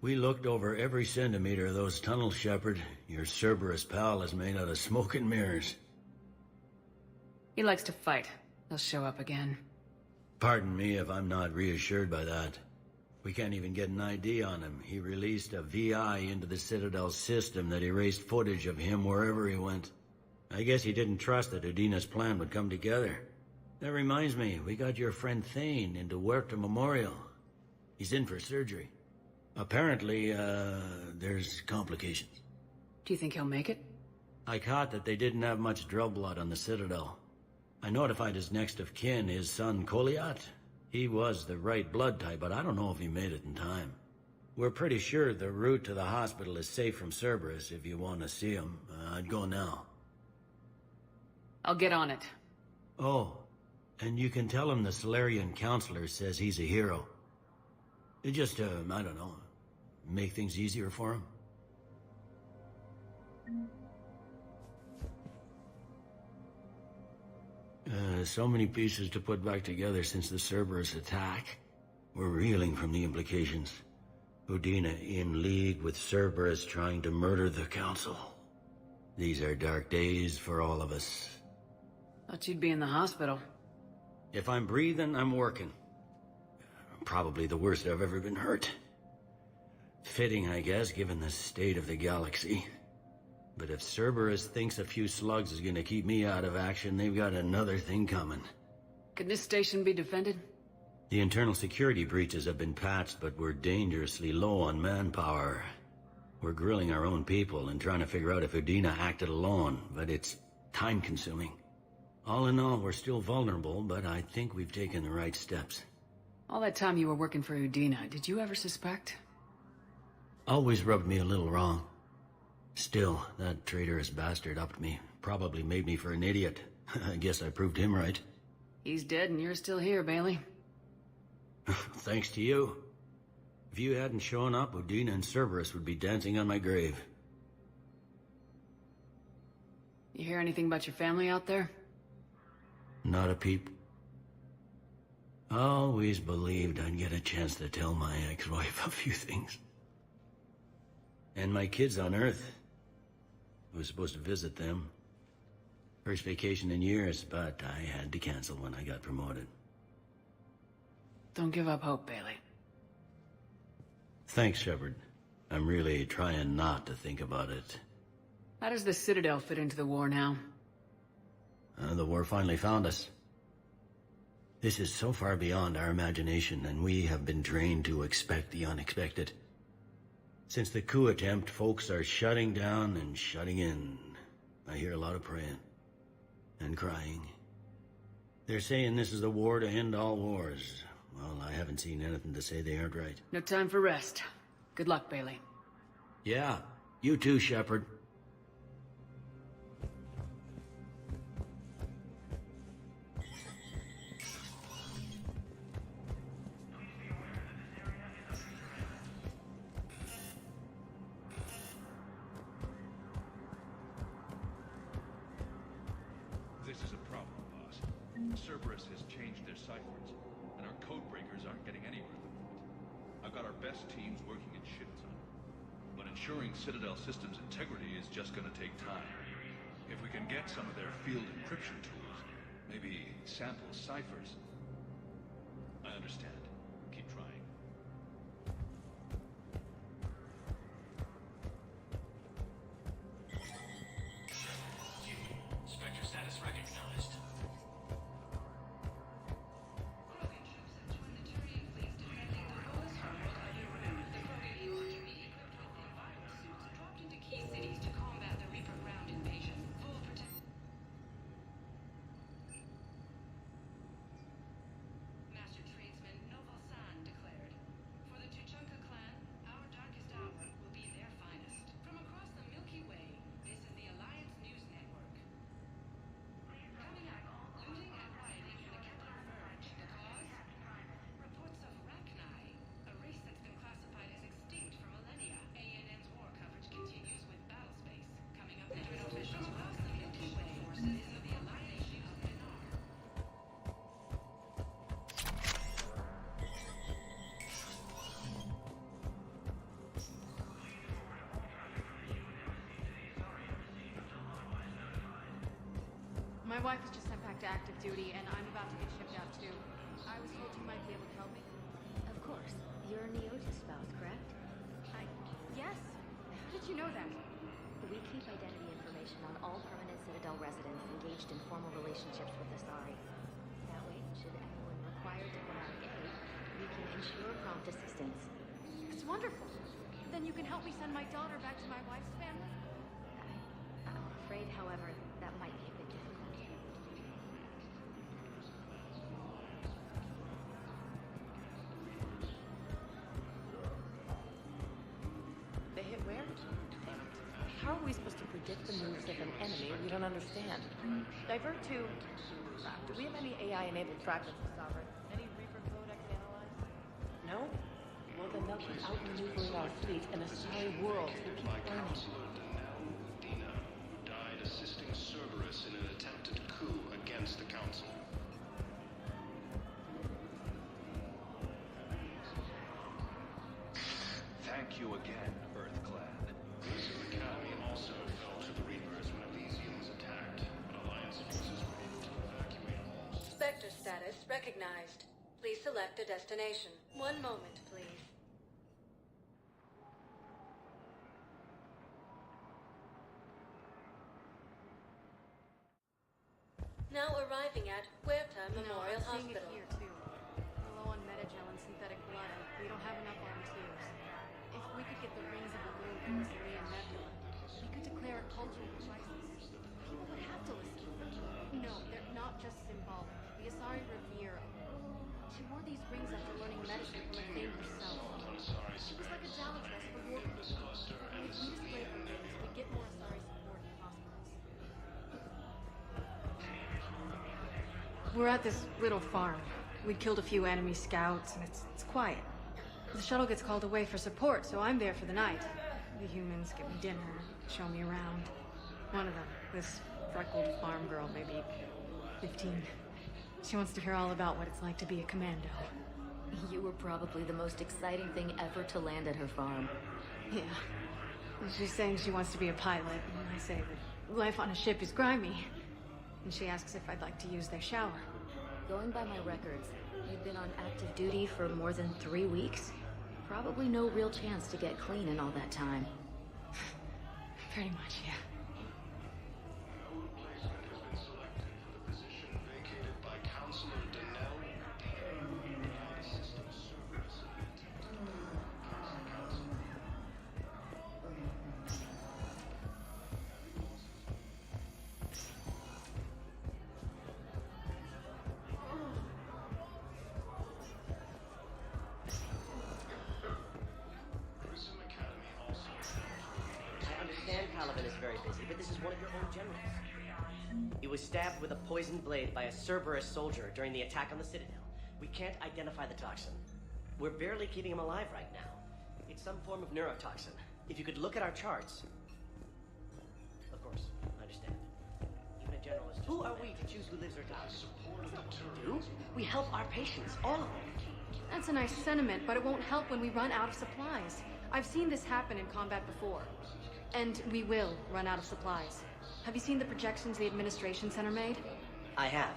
We looked over every centimeter of those tunnels, Shepard. Your Cerberus pal is made out of smoke and mirrors. He likes to fight. He'll show up again. Pardon me if I'm not reassured by that. We can't even get an ID on him. He released a VI into the Citadel system that erased footage of him wherever he went. I guess he didn't trust that Udina's plan would come together. That reminds me, we got your friend Thane into Huerta Memorial. He's in for surgery. Apparently, there's complications. Do you think he'll make it? I caught that they didn't have much drill blood on the Citadel. I notified his next of kin, his son Koliat. He was the right blood type, but I don't know if he made it in time. We're pretty sure the route to the hospital is safe from Cerberus. If you want to see him, I'd go now. I'll get on it. Oh, and you can tell him the Solarian councilor says he's a hero. It just, I don't know, make things easier for him. So many pieces to put back together since the Cerberus attack. We're reeling from the implications. Udina in league with Cerberus trying to murder the council. These are dark days for all of us. Thought you'd be in the hospital. If I'm breathing, I'm working. Probably the worst I've ever been hurt. Fitting, I guess, given the state of the galaxy. But if Cerberus thinks a few slugs is gonna keep me out of action, they've got another thing coming. Can this station be defended? The internal security breaches have been patched, but we're dangerously low on manpower. We're grilling our own people and trying to figure out if Udina acted alone, but it's time-consuming. All in all, we're still vulnerable, but I think we've taken the right steps. All that time you were working for Udina, did you ever suspect? Always rubbed me a little wrong. Still, that traitorous bastard upped me. Probably made me for an idiot. I guess I proved him right. He's dead and you're still here, Bailey. Thanks to you. If you hadn't shown up, Udina and Cerberus would be dancing on my grave. You hear anything about your family out there? Not a peep. Always believed I'd get a chance to tell my ex-wife a few things. And my kids on Earth. I was supposed to visit them. First vacation in years, but I had to cancel when I got promoted. Don't give up hope, Bailey. Thanks, Shepard. I'm really trying not to think about it. How does the Citadel fit into the war now? The war finally found us. This is so far beyond our imagination, and we have been trained to expect the unexpected. Since the coup attempt, folks are shutting down and shutting in. I hear a lot of praying. And crying. They're saying this is the war to end all wars. Well, I haven't seen anything to say they aren't right. No time for rest. Good luck, Bailey. Yeah, you too, Shepard. This is a problem, boss. Cerberus has changed their ciphers, and our codebreakers aren't getting anywhere at the moment. I've got our best teams working in shit ton, but ensuring Citadel systems integrity is just gonna take time. If we can get some of their field encryption tools, maybe sample ciphers. I understand. Keep trying. Spectre status recognized. Master tradesman, no My wife was just sent back to active duty, and I'm about to get shipped out too. I was told you might be able to help me. Of course. You're Neota's spouse, correct? Yes. How did you know that? We keep identity information on all permanent Citadel residents engaged in formal relationships with Asari. That way, should anyone require diplomatic aid, we can ensure prompt assistance. It's wonderful. Then you can help me send my daughter back to my wife's family? I'm afraid, however, that might be a bit difficult. They hit where? How are we supposed to predict the moves of an enemy we don't understand? Divert to... do we have any AI-enabled fragments of Sovereign? Any Reaper code I can analyze? No? Well, then they'll keep outmaneuvering our fleet in a sorry world we keep learning. Died assisting Cerberus in an attempted coup against the council. Thank you again, Earthclad. Prism Academy also fell to the Reapers when Elysium's attacked, but Alliance forces were able to evacuate all. Spectre status recognized. Please select a destination. One moment, please. Now arriving at Huerta Memorial I'm seeing it Hospital. here too. We're low on metagel and synthetic blood, and we don't have enough volunteers. If we could get the rings of the blue from the Syrian nebula, we could declare a cultural crisis. People would have to listen. No, they're not just symbolic. The Asari revere. She wore these rings after learning medicine from the Thane herself. She was like a janitress for war criminals. If we displayed her rings, we'd get more Asari support in hospitals. We're at this little farm. We'd killed a few enemy scouts, and it's quiet. The shuttle gets called away for support, so I'm there for the night. The humans give me dinner, show me around. One of them, this freckled farm girl, maybe 15. She wants to hear all about what it's like to be a commando. You were probably the most exciting thing ever to land at her farm. Yeah. And she's saying she wants to be a pilot, and I say that life on a ship is grimy. And she asks if I'd like to use their shower. Going by my records, you've been on active duty for more than 3 weeks. Probably no real chance to get clean in all that time. Pretty much, yeah. Replacement has been selected for the position vacated by Councilor Denell. Died assisting Cerberus in an attempted coup against the council. Prism Academy also I understand Caliban is very busy, but this is one of your own generals. He was stabbed with a poisoned blade by a Cerberus soldier during the attack on the Citadel. We can't identify the toxin. We're barely keeping him alive right now. It's some form of neurotoxin. If you could look at our charts... Of course, I understand. Even a general is just... Who are we to choose who lives or dies? That's not what we do. We help our patients, all of them. That's a nice sentiment, but it won't help when we run out of supplies. I've seen this happen in combat before. And we will run out of supplies. Have you seen the projections the administration center made? I have.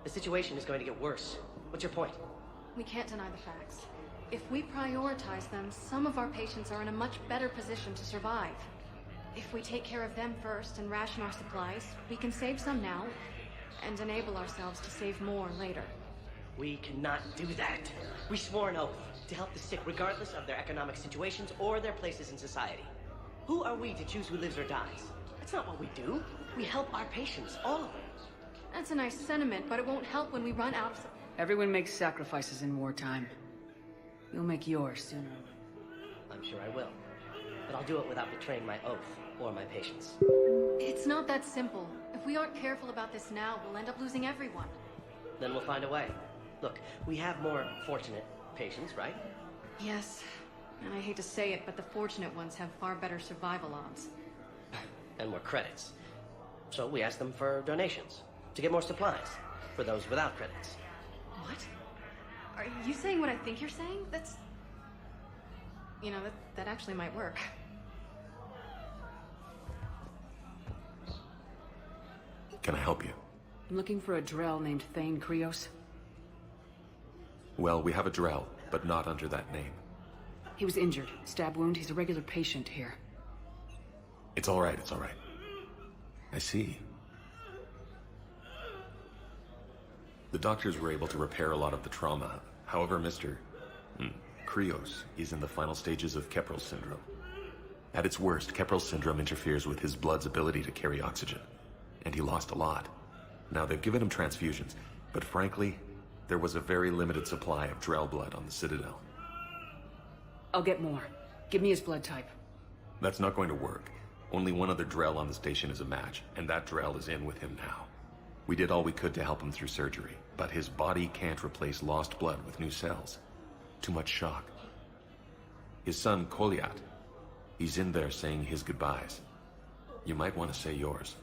The situation is going to get worse. What's your point? We can't deny the facts. If we prioritize them, some of our patients are in a much better position to survive. If we take care of them first and ration our supplies, we can save some now and enable ourselves to save more later. We cannot do that. We swore an oath to help the sick regardless of their economic situations or their places in society. Who are we to choose who lives or dies? That's not what we do. We help our patients, all of them. That's a nice sentiment, but it won't help when we run out of supplies. Everyone makes sacrifices in wartime. You'll make yours sooner. I'm sure I will. But I'll do it without betraying my oath or my patients. It's not that simple. If we aren't careful about this now, we'll end up losing everyone. Then we'll find a way. Look, we have more fortunate patients, right? Yes. And I hate to say it, but the fortunate ones have far better survival odds. And more credits. So we ask them for donations to get more supplies for those without credits. What? Are you saying what I think you're saying? That's... You know, that actually might work. Can I help you? I'm looking for a Drell named Thane Krios. Well, we have a Drell, but not under that name. He was injured. Stab wound. He's a regular patient here. It's all right, it's all right. I see. The doctors were able to repair a lot of the trauma. However, Mr. Krios is in the final stages of Keprel's syndrome. At its worst, Keprel's syndrome interferes with his blood's ability to carry oxygen, and he lost a lot. Now, they've given him transfusions, but frankly, there was a very limited supply of Drell blood on the Citadel. I'll get more. Give me his blood type. That's not going to work. Only one other Drell on the station is a match, and that Drell is in with him now. We did all we could to help him through surgery, but his body can't replace lost blood with new cells. Too much shock. His son, Koliat, he's in there saying his goodbyes. You might want to say yours.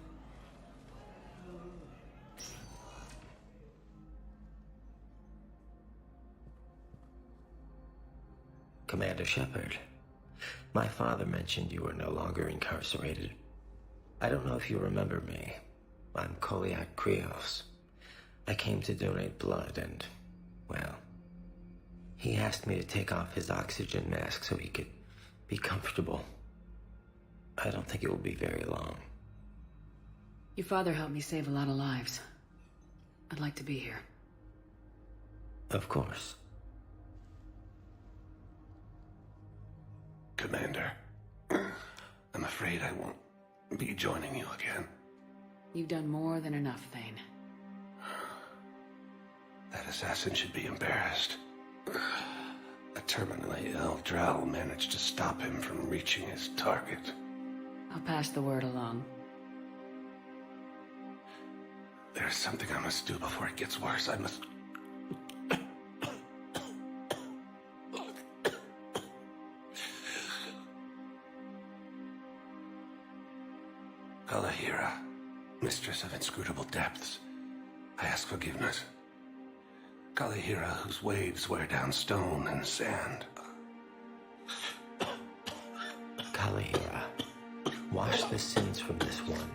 Commander Shepard, my father mentioned you were no longer incarcerated. I don't know if you remember me. I'm Koliat Krios. I came to donate blood and, well, he asked me to take off his oxygen mask so he could be comfortable. I don't think it will be very long. Your father helped me save a lot of lives. I'd like to be here. Of course. Commander, I'm afraid I won't be joining you again. You've done more than enough, Thane. That assassin should be embarrassed. A terminally ill Drell managed to stop him from reaching his target. I'll pass the word along. There's something I must do before it gets worse. I must... Kalahira, mistress of inscrutable depths, I ask forgiveness. Kalahira, whose waves wear down stone and sand. Kalahira, wash the sins from this one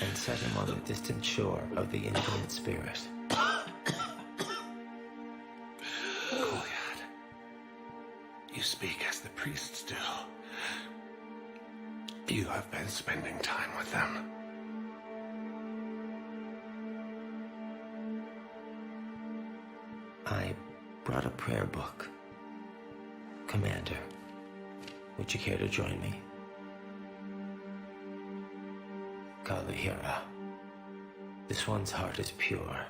and set him on the distant shore of the infinite spirit. Koliat, you speak as the priests do. You have been spending time with them. I brought a prayer book. Commander, would you care to join me? Kalahira, this one's heart is pure,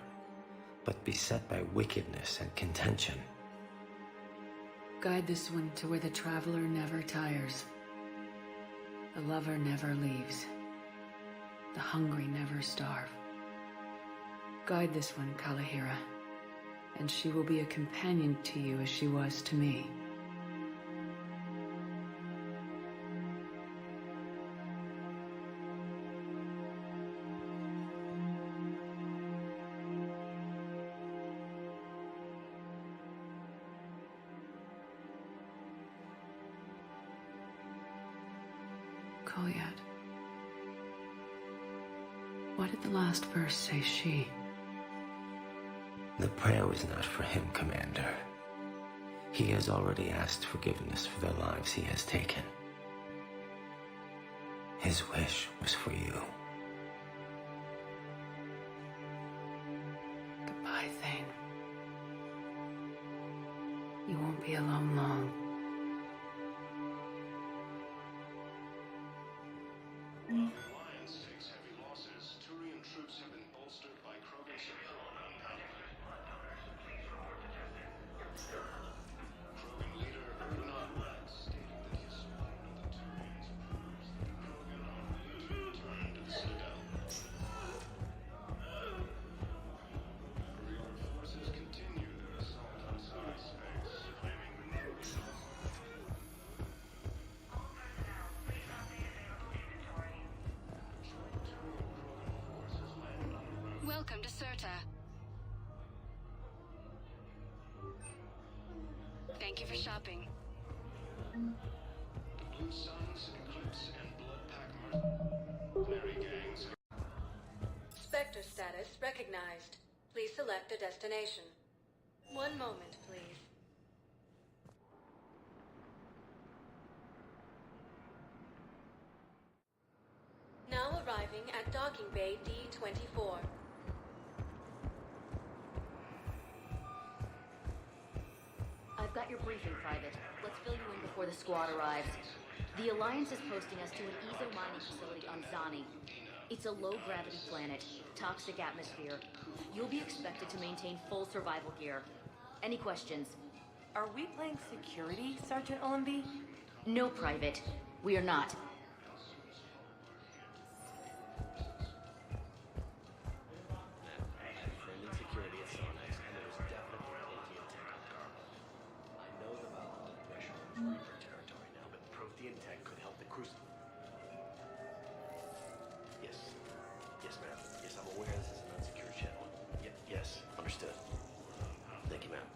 but beset by wickedness and contention. Guide this one to where the traveler never tires. The lover never leaves. The hungry never starve. Guide this one, Kalahira, and she will be a companion to you as she was to me. Koliat. Why did the last verse say she? The prayer was not for him, Commander. He has already asked forgiveness for the lives he has taken. His wish was for you. Goodbye, Thane. You won't be alone long. Alliance takes heavy losses. Turian troops have been bolstered by Krogan support unpalatable. Krogan leader Wrex stated that his support of the Turians proves that the Krogan are willing to return to the Citadel. Guerrilla forces continue their assault on cyberspace, claiming the Krogan. Welcome to Serta. Thank you for shopping. The Blue Suns, Eclipse, and Bloodpack mercenary gangs. Spectre status. status recognized. Please select a destination. One moment, please. Now arriving at docking bay D-24. I've got your briefing, Private. Let's fill you in before the squad arrives. The Alliance is posting us to an ezo mining facility on Zani. It's a low-gravity planet, toxic atmosphere. You'll be expected to maintain full survival gear. Any questions? Are we playing security, Sergeant Ullenby? No, Private. We are not. Friend in security at Sonex, and there was definitely Protean tech on Garbo. I know the valve under pressure in Reaper territory now, but Protean tech could help the Crucible. Yes. Yes, ma'am. Yes, I'm aware this is an unsecured channel. Yes, understood. Thank you, ma'am.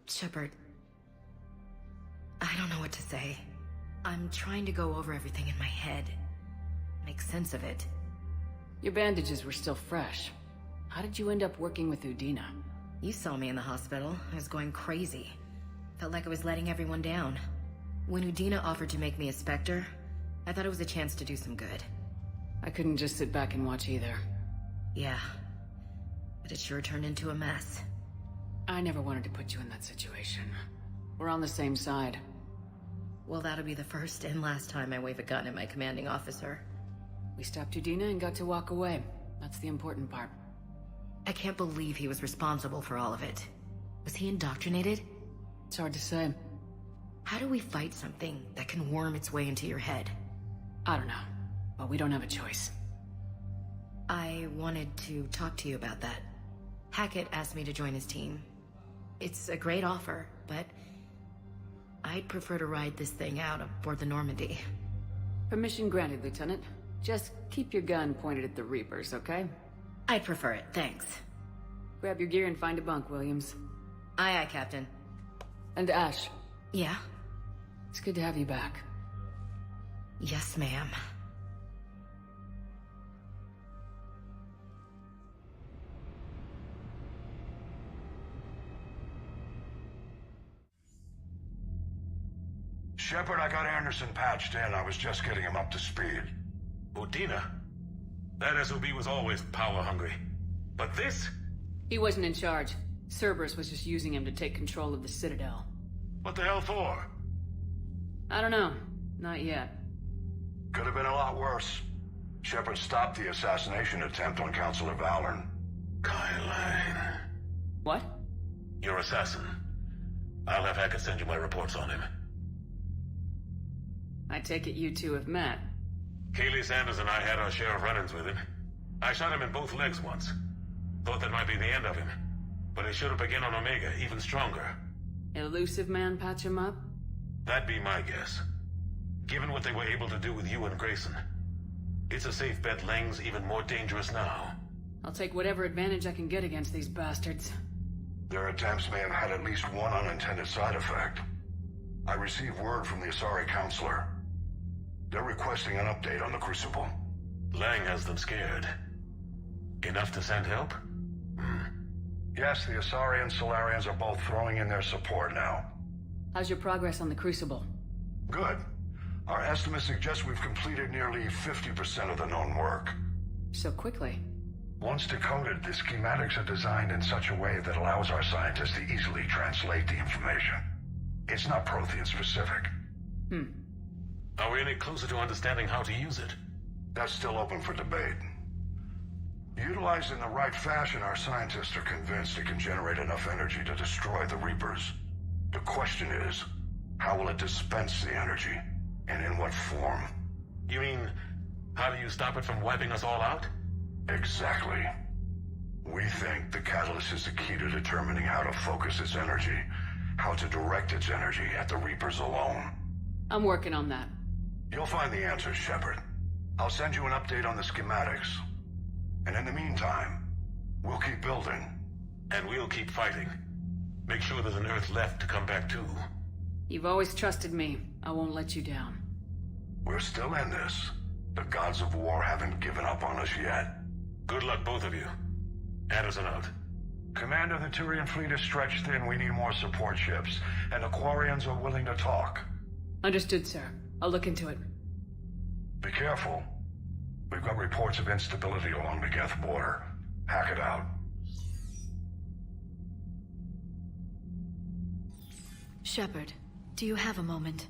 Shepard, I don't know what to say. I'm trying to go over everything in my head. Make sense of it. Your bandages were still fresh. How did you end up working with Udina? You saw me in the hospital. I was going crazy. Felt like I was letting everyone down. When Udina offered to make me a Spectre, I thought it was a chance to do some good. I couldn't just sit back and watch either. Yeah. But it sure turned into a mess. I never wanted to put you in that situation. We're on the same side. Well, that'll be the first and last time I wave a gun at my commanding officer. We stopped Udina and got to walk away. That's the important part. I can't believe he was responsible for all of it. Was he indoctrinated? It's hard to say. How do we fight something that can worm its way into your head? I don't know, but we don't have a choice. I wanted to talk to you about that. Hackett asked me to join his team. It's a great offer, but I'd prefer to ride this thing out aboard the Normandy. Permission granted, Lieutenant. Just keep your gun pointed at the Reapers, okay? I'd prefer it, thanks. Grab your gear and find a bunk, Williams. Aye, aye, Captain. And Ash. Yeah? It's good to have you back. Yes, ma'am. Shepard, I got Anderson patched in. I was just getting him up to speed. Udina? That SOB was always power-hungry. But this? He wasn't in charge. Cerberus was just using him to take control of the Citadel. What the hell for? I don't know. Not yet. Could have been a lot worse. Shepard stopped the assassination attempt on Councilor Valorn. Kai Lang. What? Your assassin. I'll have Hackett send you my reports on him. I take it you two have met. Kaylee Sanders and I had our share of run-ins with him. I shot him in both legs once. Thought that might be the end of him. But he showed up again on Omega, even stronger. Elusive man patch him up? That'd be my guess. Given what they were able to do with you and Grayson. It's a safe bet Lang's even more dangerous now. I'll take whatever advantage I can get against these bastards. Their attempts may have had at least one unintended side effect. I received word from the Asari councilor. They're requesting an update on the Crucible. Lang has them scared. Enough to send help? Yes, the Asari and Solarians are both throwing in their support now. How's your progress on the Crucible? Good. Our estimates suggest we've completed nearly 50% of the known work. So quickly? Once decoded, the schematics are designed in such a way that allows our scientists to easily translate the information. It's not Prothean specific. Are we any closer to understanding how to use it? That's still open for debate. Utilized in the right fashion, our scientists are convinced it can generate enough energy to destroy the Reapers. The question is, how will it dispense the energy? And in what form? You mean, how do you stop it from wiping us all out? Exactly. We think the catalyst is the key to determining how to focus its energy, how to direct its energy at the Reapers alone. I'm working on that. You'll find the answers, Shepard. I'll send you an update on the schematics. And in the meantime, we'll keep building. And we'll keep fighting. Make sure there's an Earth left to come back to. You've always trusted me. I won't let you down. We're still in this. The gods of war haven't given up on us yet. Good luck, both of you. Anderson out. Commander, the Turian fleet is stretched thin. We need more support ships. And the Quarians are willing to talk. Understood, sir. I'll look into it. Be careful. We've got reports of instability along the Geth border. Hack it out. Shepard, do you have a moment?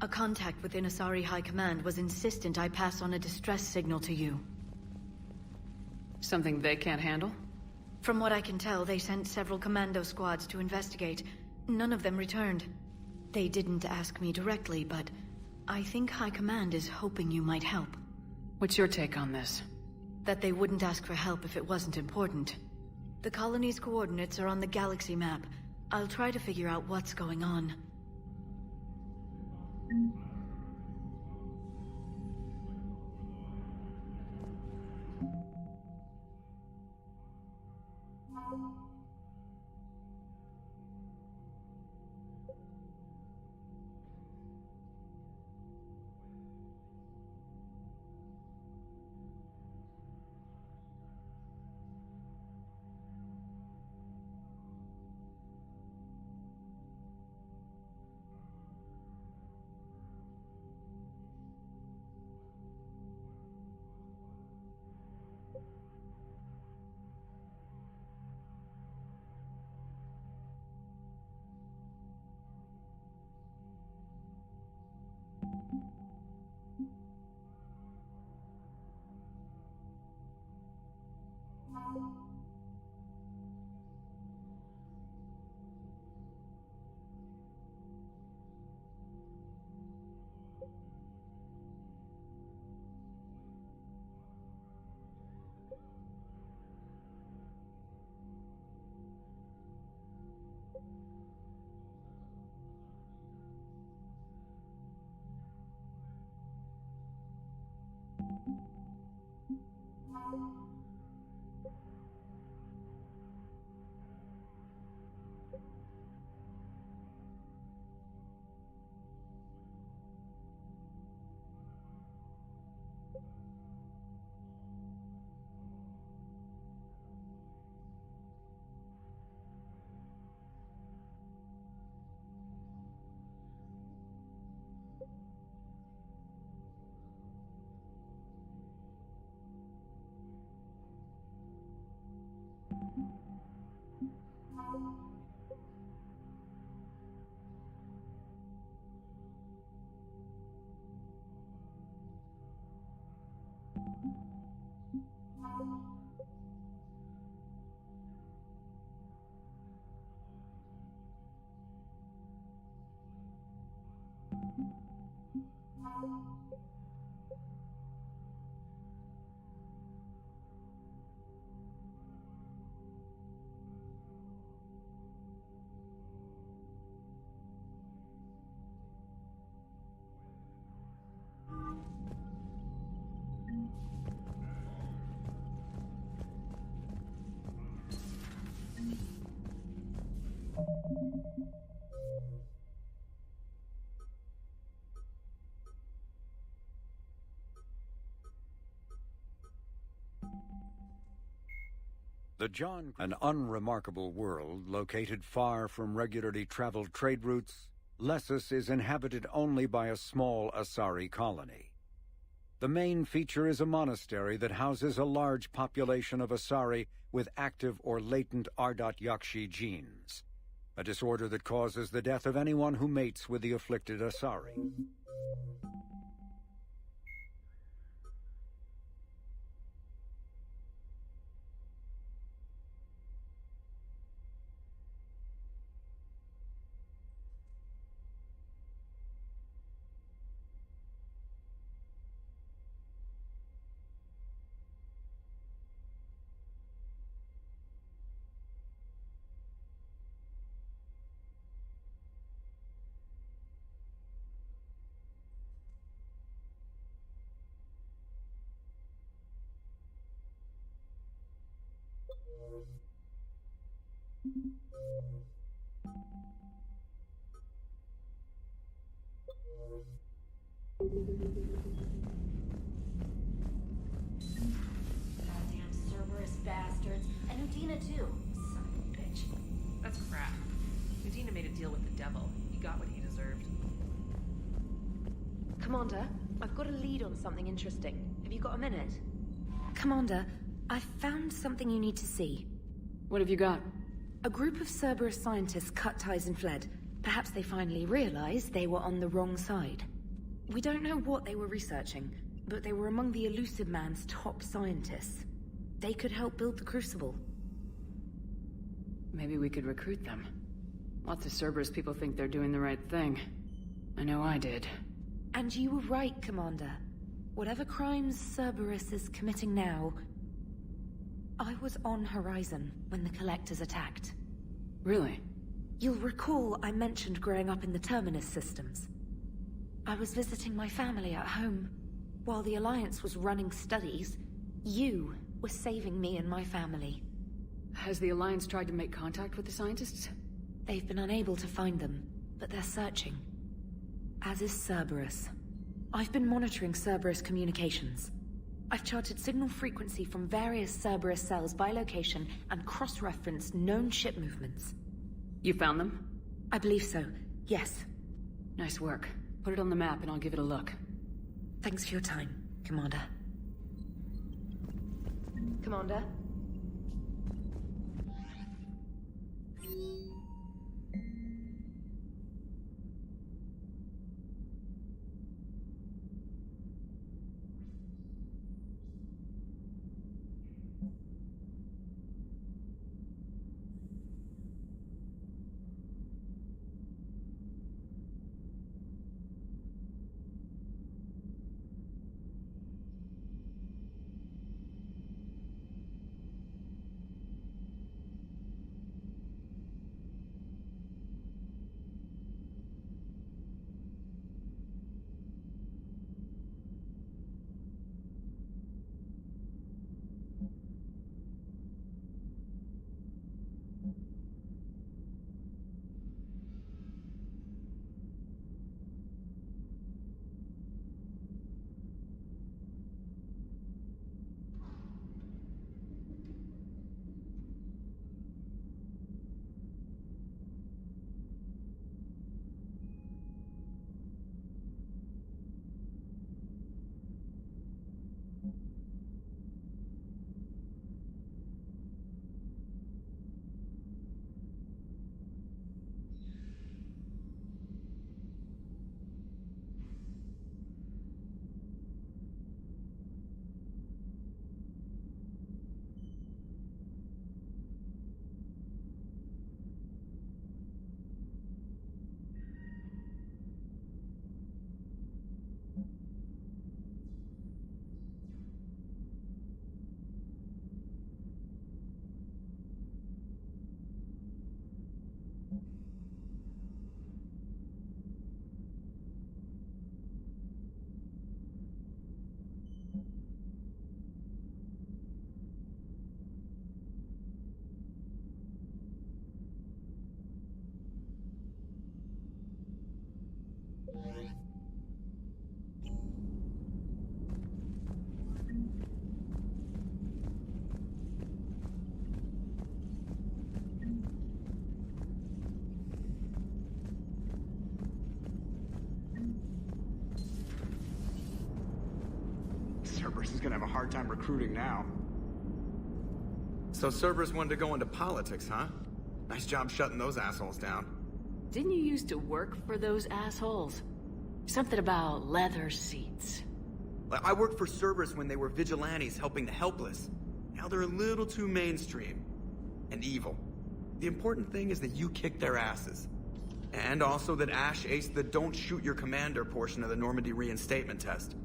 A contact within Asari High Command was insistent I pass on a distress signal to you. Something they can't handle? From what I can tell, they sent several commando squads to investigate. None of them returned. They didn't ask me directly, but I think High Command is hoping you might help. What's your take on this? That they wouldn't ask for help if it wasn't important. The colony's coordinates are on the galaxy map. I'll try to figure out what's going on. An unremarkable world located far from regularly traveled trade routes, Lessus is inhabited only by a small Asari colony. The main feature is a monastery that houses a large population of Asari with active or latent Ardat Yakshi genes, a disorder that causes the death of anyone who mates with the afflicted Asari. Goddamn Cerberus bastards. And Udina too. Son of a bitch. That's crap. Udina made a deal with the devil. He got what he deserved. Commander, I've got a lead on something interesting. Have you got a minute? Commander, I found something you need to see. What have you got? A group of Cerberus scientists cut ties and fled. Perhaps they finally realized they were on the wrong side. We don't know what they were researching, but they were among the Elusive Man's top scientists. They could help build the Crucible. Maybe we could recruit them. Lots of Cerberus people think they're doing the right thing. I know I did. And you were right, Commander. Whatever crimes Cerberus is committing now, I was on Horizon when the Collectors attacked. Really? You'll recall I mentioned growing up in the Terminus systems. I was visiting my family at home. While the Alliance was running studies, you were saving me and my family. Has the Alliance tried to make contact with the scientists? They've been unable to find them, but they're searching. As is Cerberus. I've been monitoring Cerberus communications. I've charted signal frequency from various Cerberus cells by location and cross-referenced known ship movements. You found them? I believe so, yes. Nice work. Put it on the map and I'll give it a look. Thanks for your time, Commander. Commander? Cerberus is gonna have a hard time recruiting now. So Cerberus wanted to go into politics, huh? Nice job shutting those assholes down. Didn't you used to work for those assholes? Something about leather seats. I worked for Cerberus when they were vigilantes helping the helpless. Now they're a little too mainstream. And evil. The important thing is that you kicked their asses. And also that Ash aced the don't shoot your commander portion of the Normandy reinstatement test.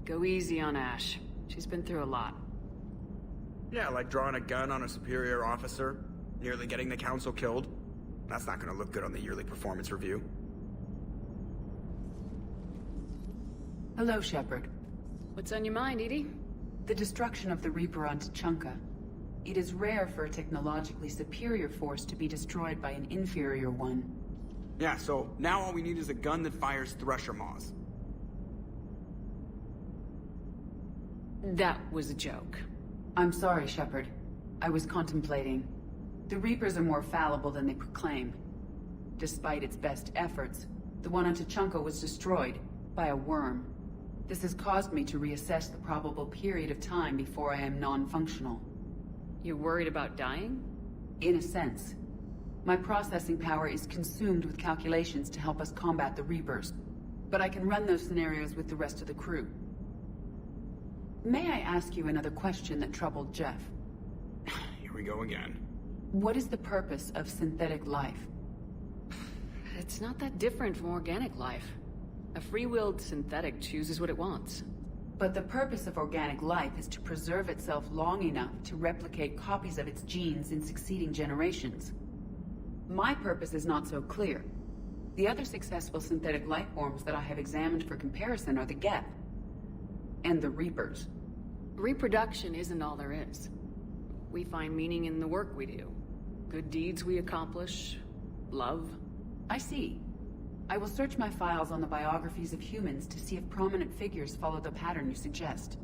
Go easy on Ash. She's been through a lot. Yeah, like drawing a gun on a superior officer, nearly getting the council killed. That's not gonna look good on the yearly performance review. Hello, Shepard. What's on your mind, Edie? The destruction of the Reaper on Tuchanka. It is rare for a technologically superior force to be destroyed by an inferior one. Yeah, so now all we need is a gun that fires Thresher Maws. That was a joke. I'm sorry, Shepard. I was contemplating. The Reapers are more fallible than they proclaim. Despite its best efforts, the one on Tuchanka was destroyed by a worm. This has caused me to reassess the probable period of time before I am non-functional. You're worried about dying? In a sense. My processing power is consumed with calculations to help us combat the Reapers, but I can run those scenarios with the rest of the crew. May I ask you another question that troubled Jeff? Here we go again. What is the purpose of synthetic life? It's not that different from organic life. A free-willed synthetic chooses what it wants. But the purpose of organic life is to preserve itself long enough to replicate copies of its genes in succeeding generations. My purpose is not so clear. The other successful synthetic life forms that I have examined for comparison are the Geth and the Reapers. Reproduction isn't all there is. We find meaning in the work we do. Good deeds we accomplish. Love. I see. I will search my files on the biographies of humans to see if prominent figures follow the pattern you suggest.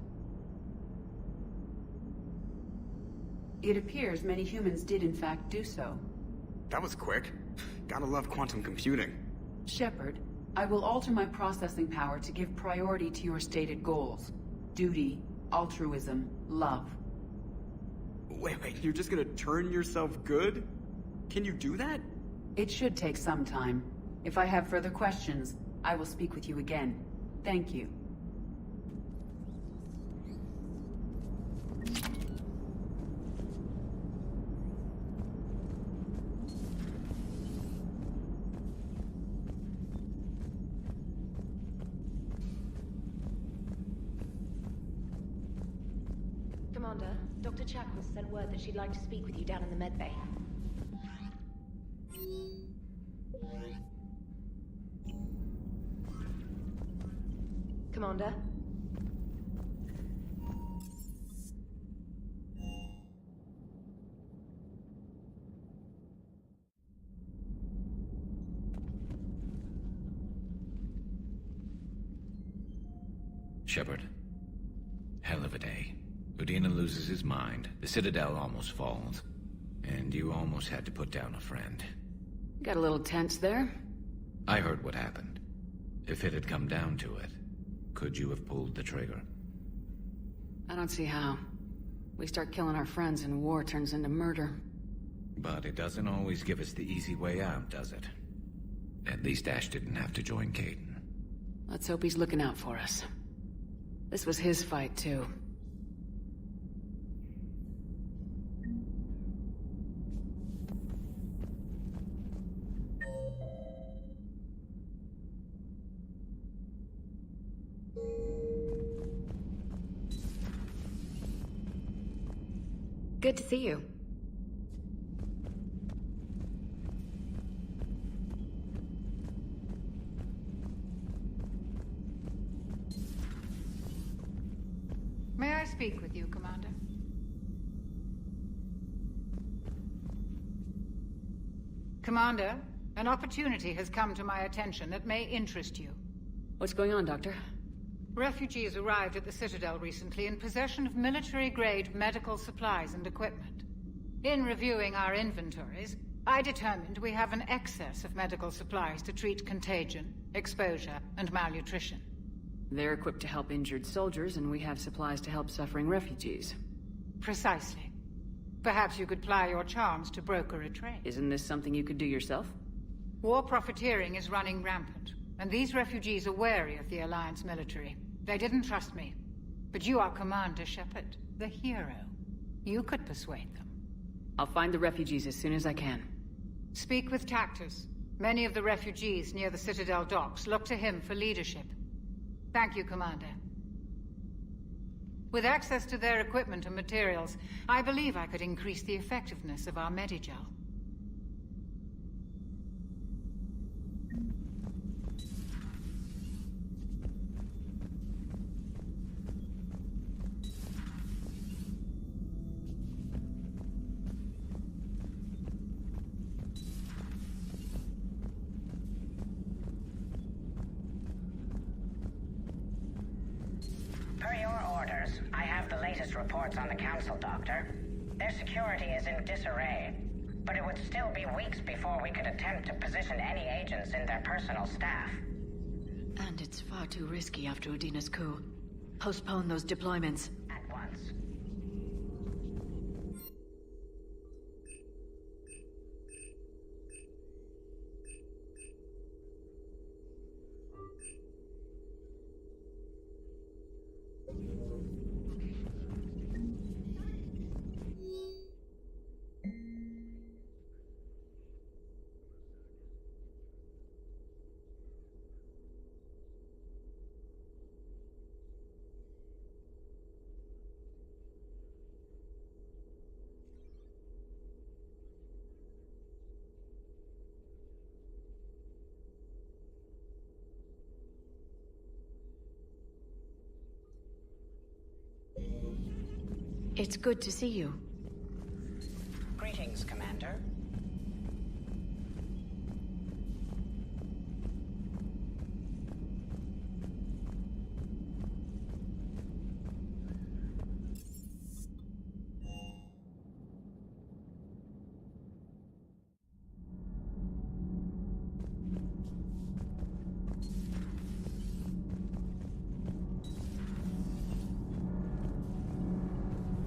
It appears many humans did in fact do so. That was quick. Gotta love quantum computing. Shepard, I will alter my processing power to give priority to your stated goals. Duty, altruism, love. Wait, you're just gonna turn yourself good? Can you do that? It should take some time. If I have further questions, I will speak with you again. Thank you. Commander, Dr. Chakwas sent word that she'd like to speak with you down in the medbay. Commander? Shepard. Hell of a day. Udina loses his mind, the Citadel almost falls, and you almost had to put down a friend. Got a little tense there. I heard what happened. If it had come down to it, could you have pulled the trigger? I don't see how. We start killing our friends and war turns into murder. But it doesn't always give us the easy way out, does it? At least Ash didn't have to join Caden. Let's hope he's looking out for us. This was his fight, too. Good to see you. May I speak with you, Commander? Commander, an opportunity has come to my attention that may interest you. What's going on, Doctor? Refugees arrived at the Citadel recently in possession of military-grade medical supplies and equipment. In reviewing our inventories, I determined we have an excess of medical supplies to treat contagion, exposure, and malnutrition. They're equipped to help injured soldiers, and we have supplies to help suffering refugees. Precisely. Perhaps you could ply your charms to broker a trade. Isn't this something you could do yourself? War profiteering is running rampant, and these refugees are wary of the Alliance military. They didn't trust me. But you are Commander Shepard, the hero. You could persuade them. I'll find the refugees as soon as I can. Speak with Tactus. Many of the refugees near the Citadel docks look to him for leadership. Thank you, Commander. With access to their equipment and materials, I believe I could increase the effectiveness of our Medigel. Per your orders, I have latest reports on the Council, Doctor. Their security is in disarray, but it would still be weeks before we could attempt to position any agents in their personal staff. And it's far too risky after Udina's coup. Postpone those deployments. At once. It's good to see you. Greetings, Commander.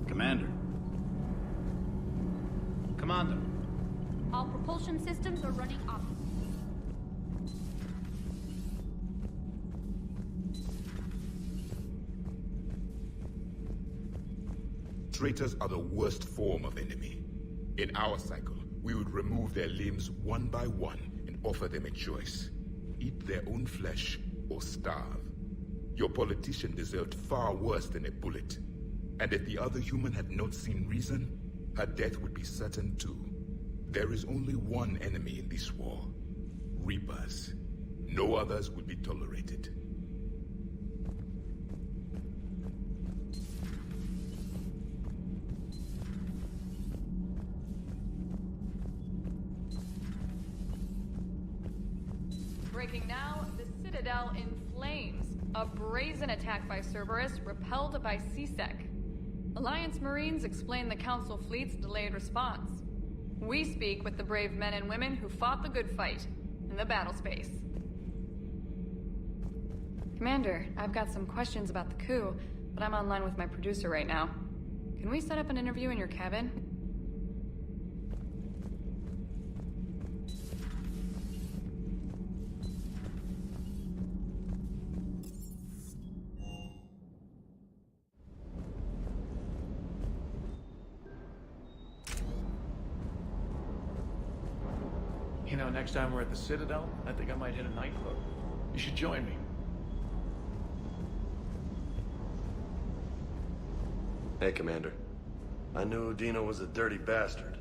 Commander. Commander. All propulsion systems are running off. Traitors are the worst form of enemy. In our cycle, we would remove their limbs one by one and offer them a choice. Eat their own flesh or starve. Your politician deserved far worse than a bullet. And if the other human had not seen reason, her death would be certain too. There is only one enemy in this war. Reapers. No others would be tolerated. Breaking now, the Citadel in flames. A brazen attack by Cerberus, repelled by CSEC. Alliance Marines explain the Council fleet's delayed response. We speak with the brave men and women who fought the good fight in the battle space. Commander, I've got some questions about the coup, but I'm online with my producer right now. Can we set up an interview in your cabin? You know, next time we're at the Citadel, I think I might hit a nightclub. You should join me. Hey, Commander. I knew Udina was a dirty bastard,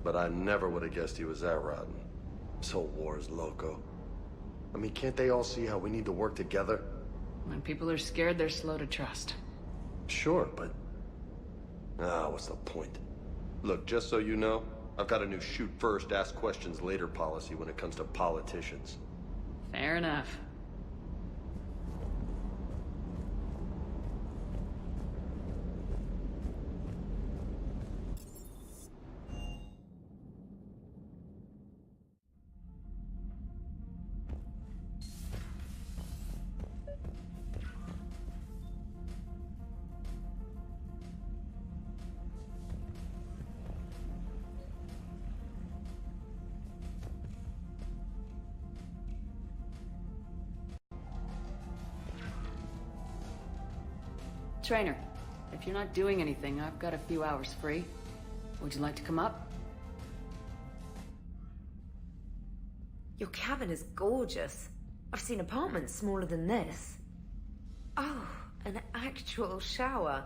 but I never would have guessed he was that rotten. This whole war is loco. I mean, can't they all see how we need to work together? When people are scared, they're slow to trust. Sure, but... what's the point? Look, just so you know, I've got a new shoot first, ask questions later policy when it comes to politicians. Fair enough. Trainer, if you're not doing anything, I've got a few hours free. Would you like to come up? Your cabin is gorgeous. I've seen apartments smaller than this. Oh, an actual shower.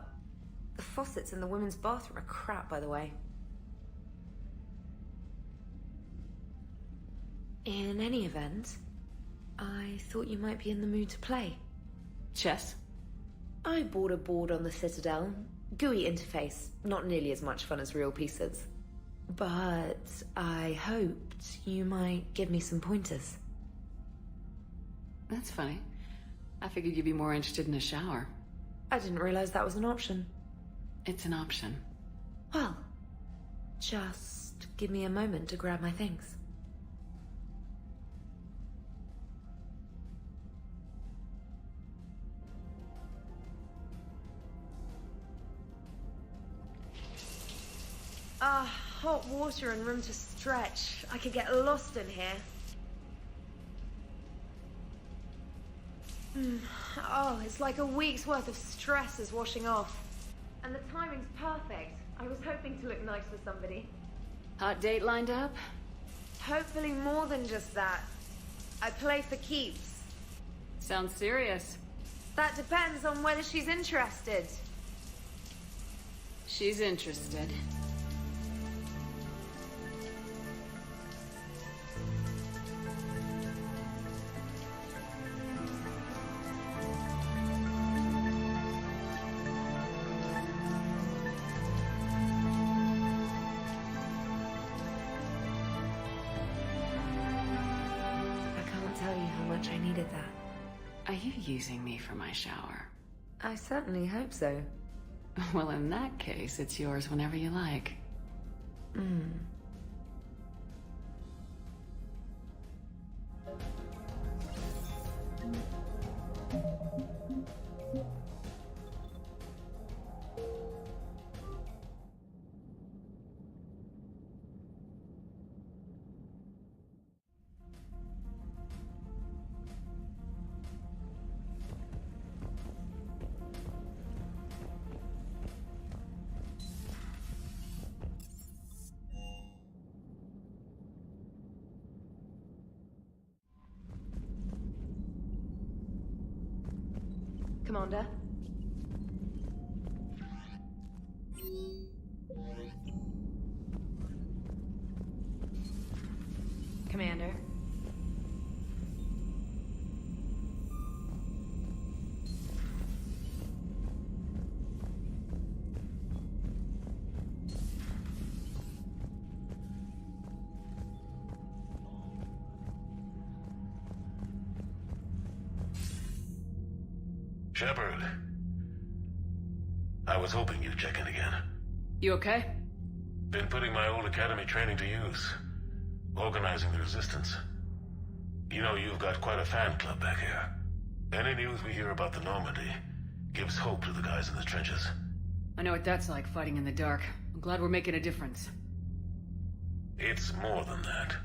The faucets in the women's bathroom are crap, by the way. In any event, I thought you might be in the mood to play. Chess? I bought a board on the Citadel. GUI interface, not nearly as much fun as real pieces. But I hoped you might give me some pointers. That's funny. I figured you'd be more interested in a shower. I didn't realize that was an option. It's an option. Well, just give me a moment to grab my things. Hot water and room to stretch. I could get lost in here. Oh, it's like a week's worth of stress is washing off. And the timing's perfect. I was hoping to look nice for somebody. Hot date lined up? Hopefully more than just that. I play for keeps. Sounds serious. That depends on whether she's interested. She's interested. I needed that. Are you using me for my shower? I certainly hope so. Well, in that case, it's yours whenever you like. Commander? Commander? Shepard. I was hoping you'd check in again. You okay? Been putting my old academy training to use. Organizing the resistance. You know, you've got quite a fan club back here. Any news we hear about the Normandy gives hope to the guys in the trenches. I know what that's like, fighting in the dark. I'm glad we're making a difference. It's more than that.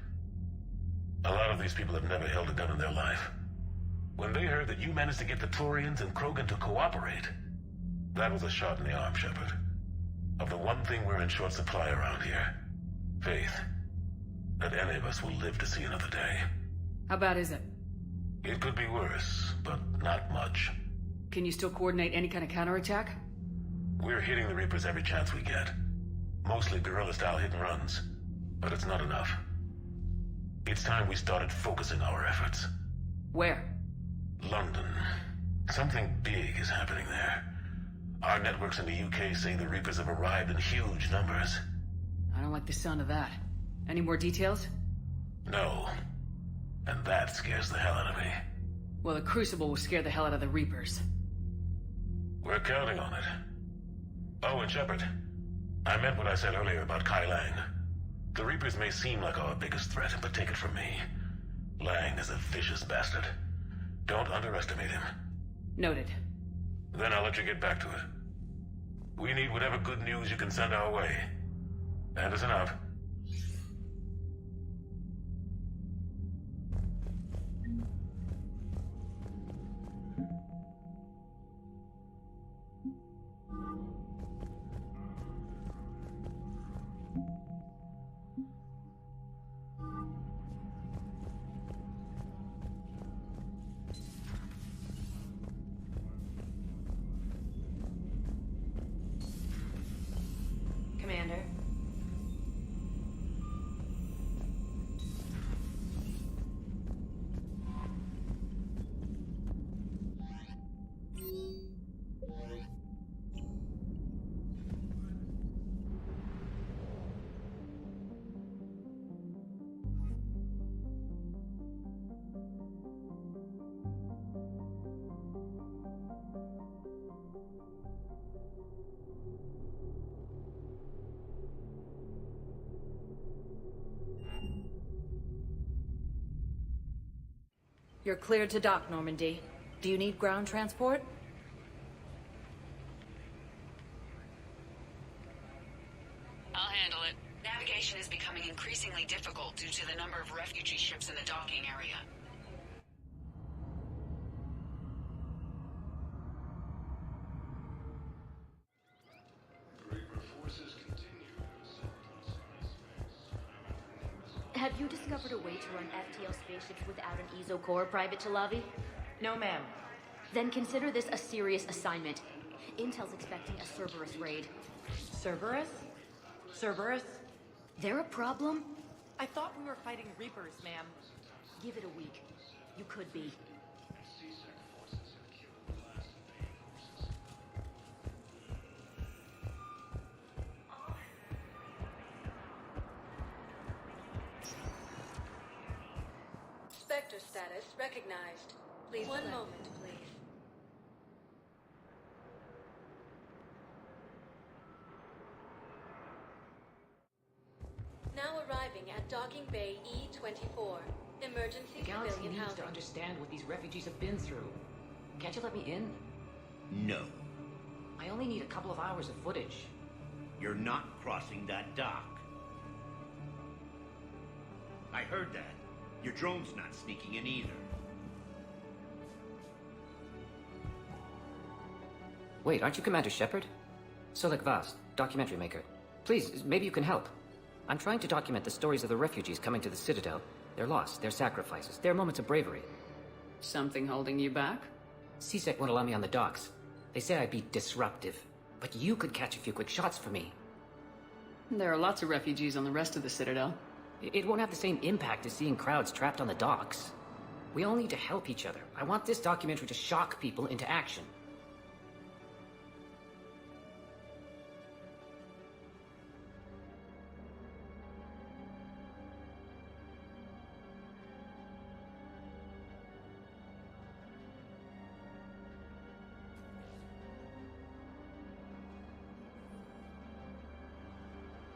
A lot of these people have never held a gun in their life. When they heard that you managed to get the Turians and Krogan to cooperate, that was a shot in the arm, Shepard. Of the one thing we're in short supply around here. Faith. That any of us will live to see another day. How bad is it? It could be worse, but not much. Can you still coordinate any kind of counterattack? We're hitting the Reapers every chance we get. Mostly guerrilla-style hit-and-runs. But it's not enough. It's time we started focusing our efforts. Where? London. Something big is happening there. Our networks in the UK say the Reapers have arrived in huge numbers. I don't like the sound of that. Any more details? No. And that scares the hell out of me. Well, the Crucible will scare the hell out of the Reapers. We're counting on it. Oh, and Shepard, I meant what I said earlier about Kai Lang. The Reapers may seem like our biggest threat, but take it from me. Lang is a vicious bastard. Don't underestimate him. Noted. Then I'll let you get back to it. We need whatever good news you can send our way. Anderson out. Commander? You're cleared to dock, Normandy. Do you need ground transport? I'll handle it. Navigation is becoming increasingly difficult due to the number of refugee ships in the docking area. Have you discovered a way to run FTL spaceships without an ESO core, Private Chalavi? No, ma'am. Then consider this a serious assignment. Intel's expecting a Cerberus raid. Cerberus? Cerberus? They're a problem? I thought we were fighting Reapers, ma'am. Give it a week. You could be. Spectre status recognized. Please one moment, please. Now arriving at docking bay E-24. Emergency The galaxy civilian needs housing. to understand what these refugees have been through. Can't you let me in? No. I only need a couple of hours of footage. You're not crossing that dock. I heard that. Your drone's not sneaking in either. Wait, aren't you Commander Shepard? Solek Vast, documentary maker. Please, maybe you can help. I'm trying to document the stories of the refugees coming to the Citadel. Their loss, their sacrifices, their moments of bravery. Something holding you back? CSEC won't allow me on the docks. They say I'd be disruptive. But you could catch a few quick shots for me. There are lots of refugees on the rest of the Citadel. It won't have the same impact as seeing crowds trapped on the docks. We all need to help each other. I want this documentary to shock people into action.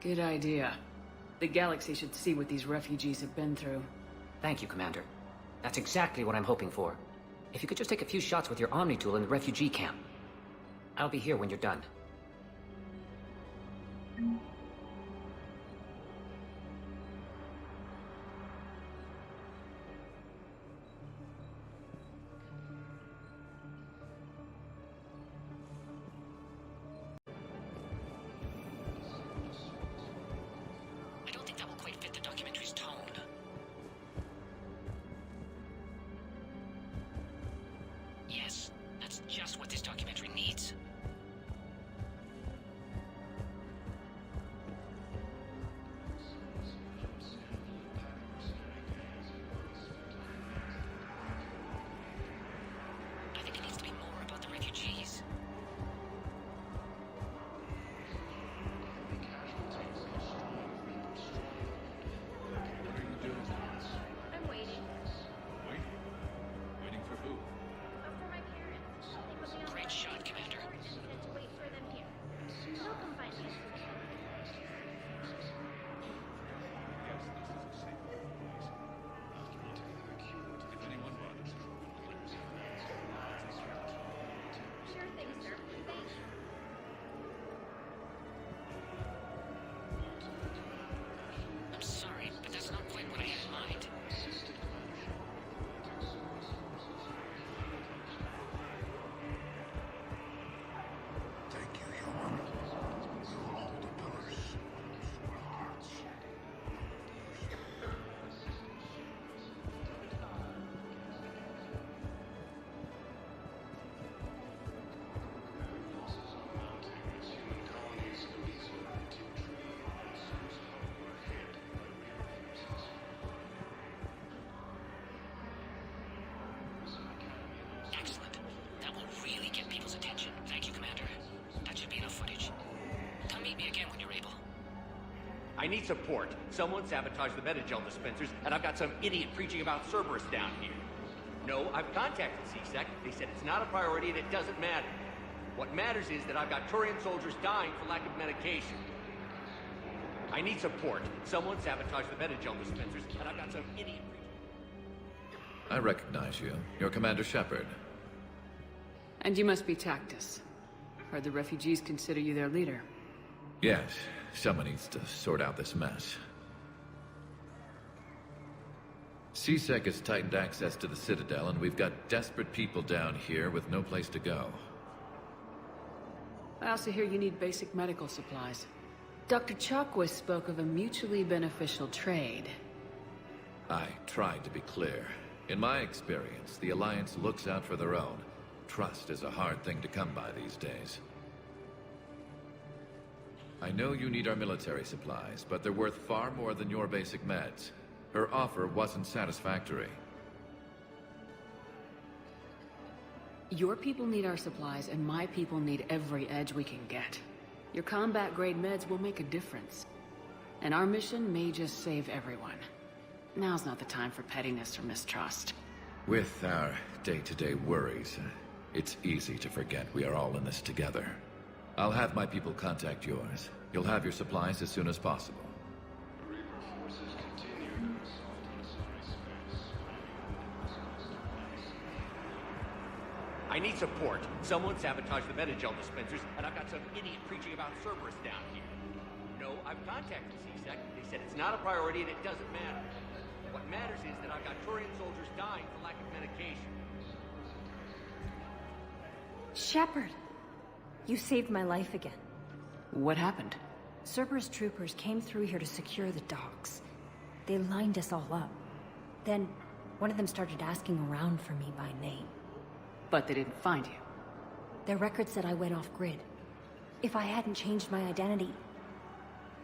Good idea. The galaxy should see what these refugees have been through. Thank you, Commander. That's exactly what I'm hoping for. If you could just take a few shots with your Omni tool in the refugee camp. I'll be here when you're done. I don't think that will quite fit the documentary's tone. Yes, that's just what this documentary needs. I think it needs to be more about the refugees. I'm waiting. Waiting for who? For my parents. They put me on Great shot, Commander. and said to wait for them here. They'll come find me. If anyone bothers you. Sure thing, sir. Thanks. I'm sorry, but that's not quite what I had in mind. Thank you, human. We will hold the pillars for our hearts. Excellent. That will really get people's attention. Thank you, Commander. That should be enough footage. Come meet me again when you're able. I need support. Someone sabotaged the metagel dispensers, and I've got some idiot preaching about Cerberus down here. No, I've contacted CSEC. They said it's not a priority and it doesn't matter. What matters is that I've got Turian soldiers dying for lack of medication. I need support. Someone sabotaged the metagel dispensers, and I've got some idiot preaching. I recognize you. You're Commander Shepard. And you must be Tactus. Heard the refugees consider you their leader. Yes, someone needs to sort out this mess. CSEC has tightened access to the Citadel, and we've got desperate people down here with no place to go. I also hear you need basic medical supplies. Dr. Chakwas spoke of a mutually beneficial trade. I tried to be clear. In my experience, the Alliance looks out for their own. Trust is a hard thing to come by these days. I know you need our military supplies, but they're worth far more than your basic meds. Her offer wasn't satisfactory. Your people need our supplies, and my people need every edge we can get. Your combat-grade meds will make a difference. And our mission may just save everyone. Now's not the time for pettiness or mistrust. With our day-to-day worries, it's easy to forget we are all in this together. I'll have my people contact yours. You'll have your supplies as soon as possible. I need support. Someone sabotaged the Metagel dispensers, and I've got some idiot preaching about Cerberus down here. No, I've contacted CSEC. They said it's not a priority and it doesn't matter. What matters is that I've got Turian soldiers dying for lack of medication. Shepard! You saved my life again. What happened? Cerberus troopers came through here to secure the docks. They lined us all up. Then, one of them started asking around for me by name. But they didn't find you. Their record said I went off-grid. If I hadn't changed my identity,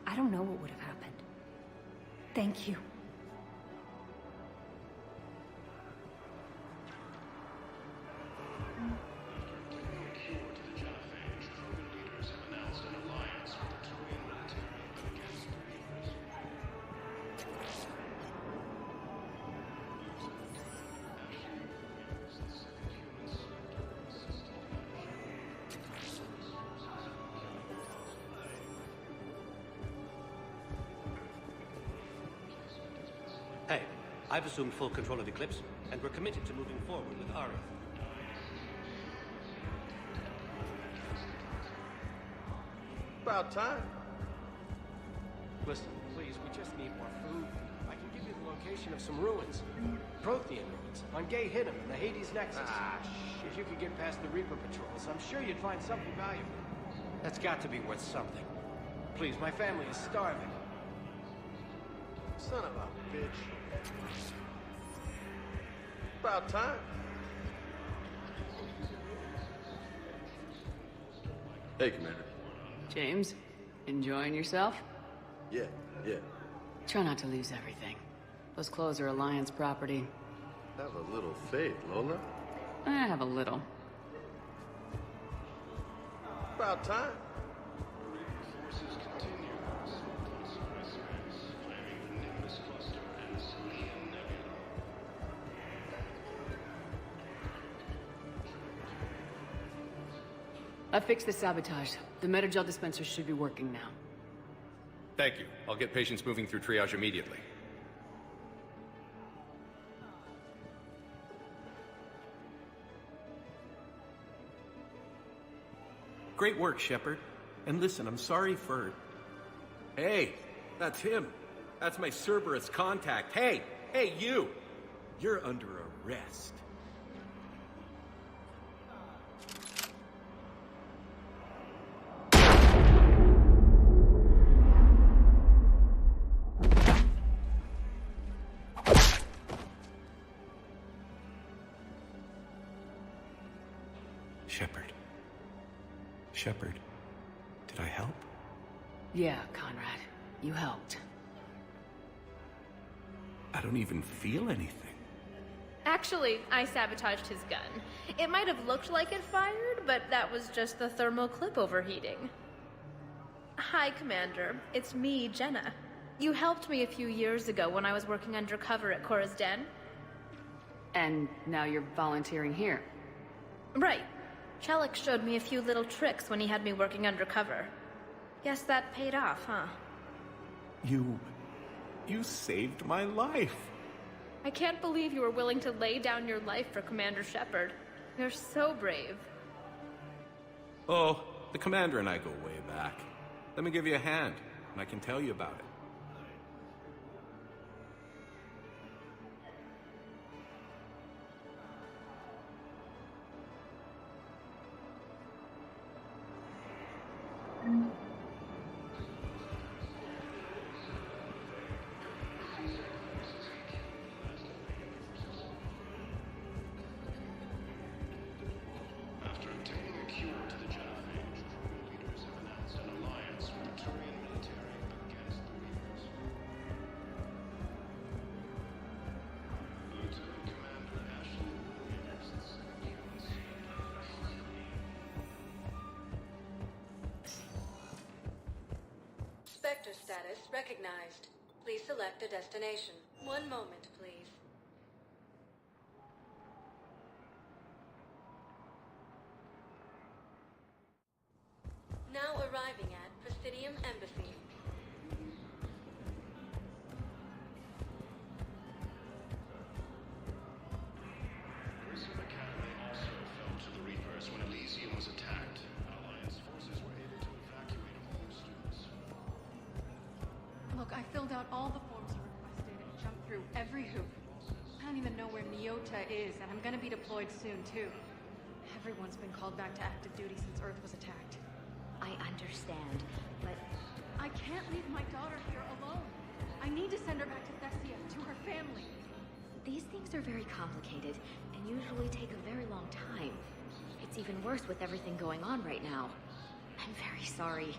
I don't know what would have happened. Thank you. Hey, I've assumed full control of Eclipse, and we're committed to moving forward with Aria. About time. Listen, please, we just need more food. I can give you the location of some ruins. Prothean ruins, on Gay Hidden in the Hades Nexus. If you could get past the Reaper patrols, I'm sure you'd find something valuable. That's got to be worth something. Please, my family is starving. Son of a bitch. About time. Hey, Commander. James, enjoying yourself? Yeah. Try not to lose everything. Those clothes are Alliance property. Have a little faith, Lola. I have a little. About time. I fixed the sabotage. The Metagel dispensers should be working now. Thank you. I'll get patients moving through triage immediately. Great work, Shepard. And listen, I'm sorry for... Hey, that's him. That's my Cerberus contact. Hey, you! You're under arrest. Shepard, did I help? Yeah, Conrad. You helped. I don't even feel anything. Actually, I sabotaged his gun. It might have looked like it fired, but that was just the thermal clip overheating. Hi, Commander. It's me, Jenna. You helped me a few years ago when I was working undercover at Cora's Den. And now you're volunteering here. Right. Chelik showed me a few little tricks when he had me working undercover. Guess that paid off, huh? You saved my life. I can't believe you were willing to lay down your life for Commander Shepard. You're so brave. Oh, the Commander and I go way back. Let me give you a hand, and I can tell you about it. After obtaining a cure to the genophage, the leaders have announced an alliance with the Turian military against the Reapers. Lieutenant Commander Ashley Williams, the second Spectre status recognized. Please select a destination. One moment, please. Now arriving at Presidium Embassy. Grissom Academy also fell to the Reapers when Elysium was attacked. Alliance forces were able to evacuate all the students. Look, I filled out all the forms you requested and jumped through every hoop. I don't even know where Nyota is, and I'm gonna be deployed soon, too. Everyone's been called back to active duty since Earth was attacked. I understand, but I can't leave my daughter here alone. I need to send her back to Thessia, to her family. these things are very complicated and usually take a very long time. It's even worse with everything going on right now. I'm very sorry.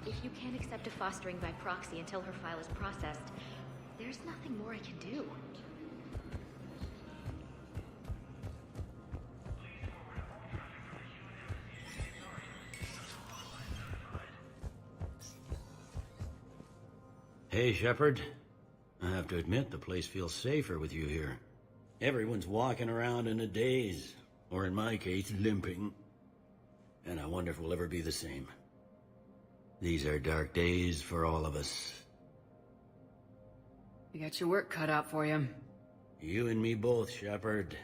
If you can't accept a fostering by proxy until her file is processed, there's nothing more I can do. Hey, Shepard. I have to admit, the place feels safer with you here. Everyone's walking around in a daze, or in my case, limping. And I wonder if we'll ever be the same. These are dark days for all of us. You got your work cut out for you. You and me both, Shepard.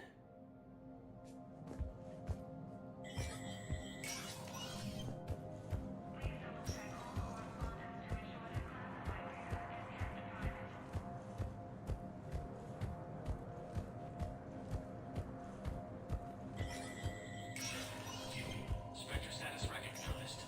Spectre status recognized.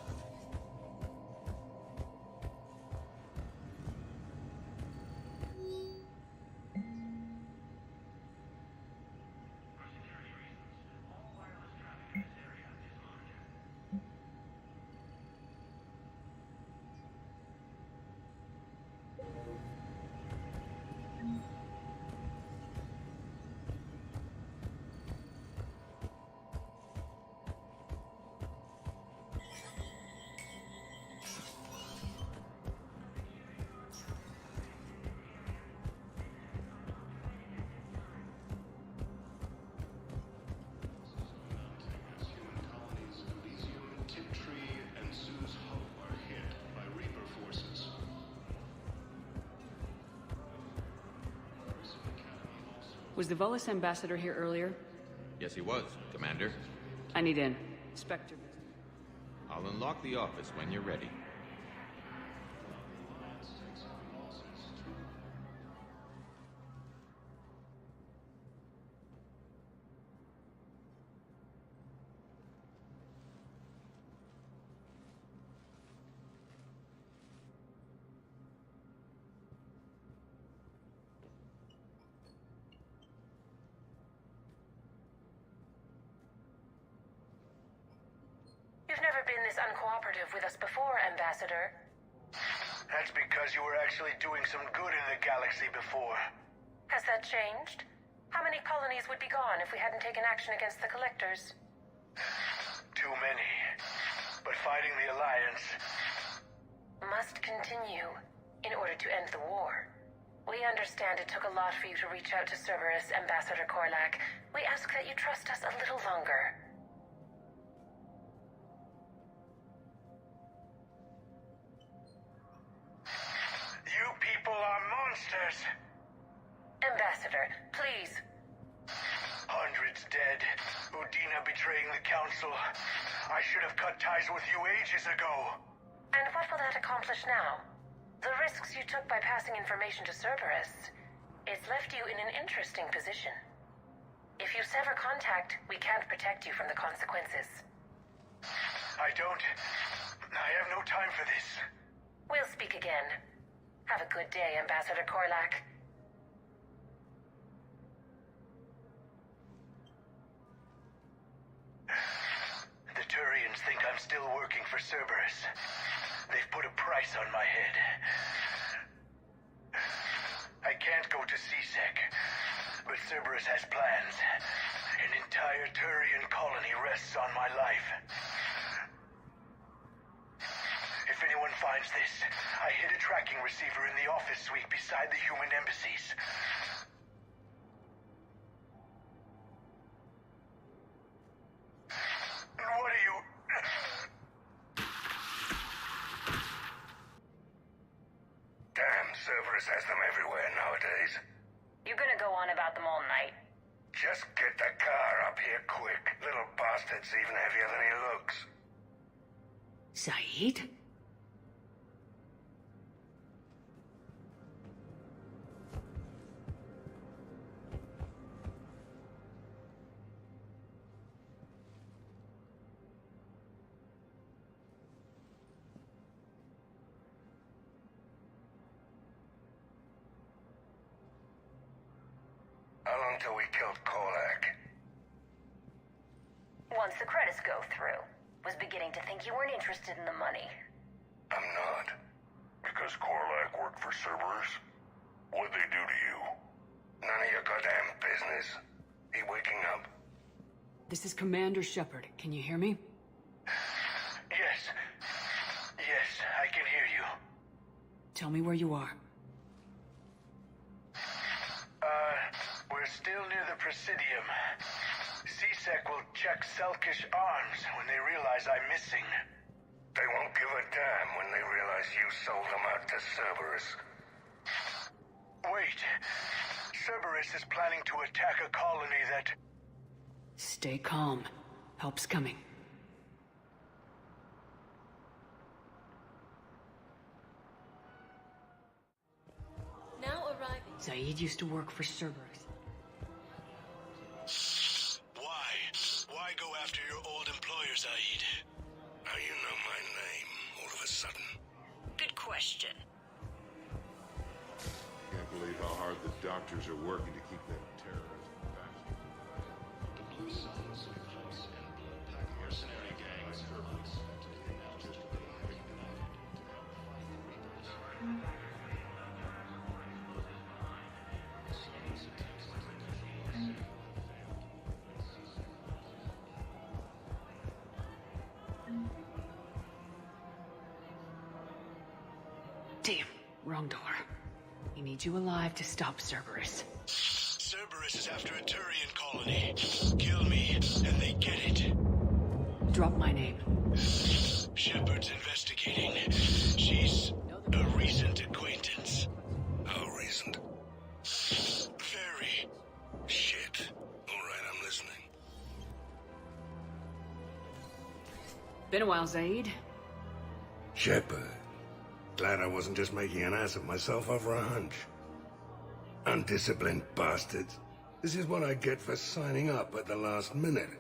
Was the Volus ambassador here earlier? Yes, he was, Commander. I need in. Spectre. I'll unlock the office when you're ready. You've never been this uncooperative with us before, Ambassador. That's because you were actually doing some good in the galaxy before. Has that changed? How many colonies would be gone if we hadn't taken action against the Collectors? Too many. But fighting the Alliance must continue in order to end the war. We understand it took a lot for you to reach out to Cerberus, Ambassador Korlak. We ask that you trust us a little longer. You people are monsters! Ambassador, attacking the Council. I should have cut ties with you ages ago. And what will that accomplish now? The risks you took by passing information to Cerberus, it's left you in an interesting position. If you sever contact, we can't protect you from the consequences. I have no time for this. We'll speak again. Have a good day, Ambassador Korlak. The Turians think I'm still working for Cerberus. They've put a price on my head. I can't go to CSEC, but Cerberus has plans. An entire Turian colony rests on my life. If anyone finds this, I hid a tracking receiver in the office suite beside the human embassies. What are you... Damn, Cerberus has them everywhere nowadays. You gonna go on about them all night? Just get the car up here quick. Little bastard's even heavier than he looks. Saeed? How long till we killed Korlak? Once the credits go through. Was beginning to think you weren't interested in the money. I'm not. Because Korlak worked for Cerberus? What'd they do to you? None of your goddamn business. He waking up? This is Commander Shepard. Can you hear me? Yes. Yes, I can hear you. Tell me where you are. We're still near the Presidium. CSEC will check Selkish arms when they realize I'm missing. They won't give a damn when they realize you sold them out to Cerberus. Wait. Cerberus is planning to attack a colony that... Stay calm. Help's coming. Now arriving. Saeed used to work for Cerberus. Why go after your old employer, Zaid? Now you know my name, all of a sudden. Good question. Can't believe how hard the doctors are working to keep that terrorist back. The Blue Suns, Eclipse, and Bloodpack mercenary gangs are unexpected and now just have been united to help fight the Reapers. Suns attempts to control us. Damn, wrong door. He needs you alive to stop Cerberus. Cerberus is after a Turian colony. Kill me, and they get it. Drop my name. Shepard's investigating. She's a recent acquaintance. How recent? Very. Shit. All right, I'm listening. Been a while, Zaid. Shepard. Glad I wasn't just making an ass of myself over a hunch. Undisciplined bastards. This is what I get for signing up at the last minute.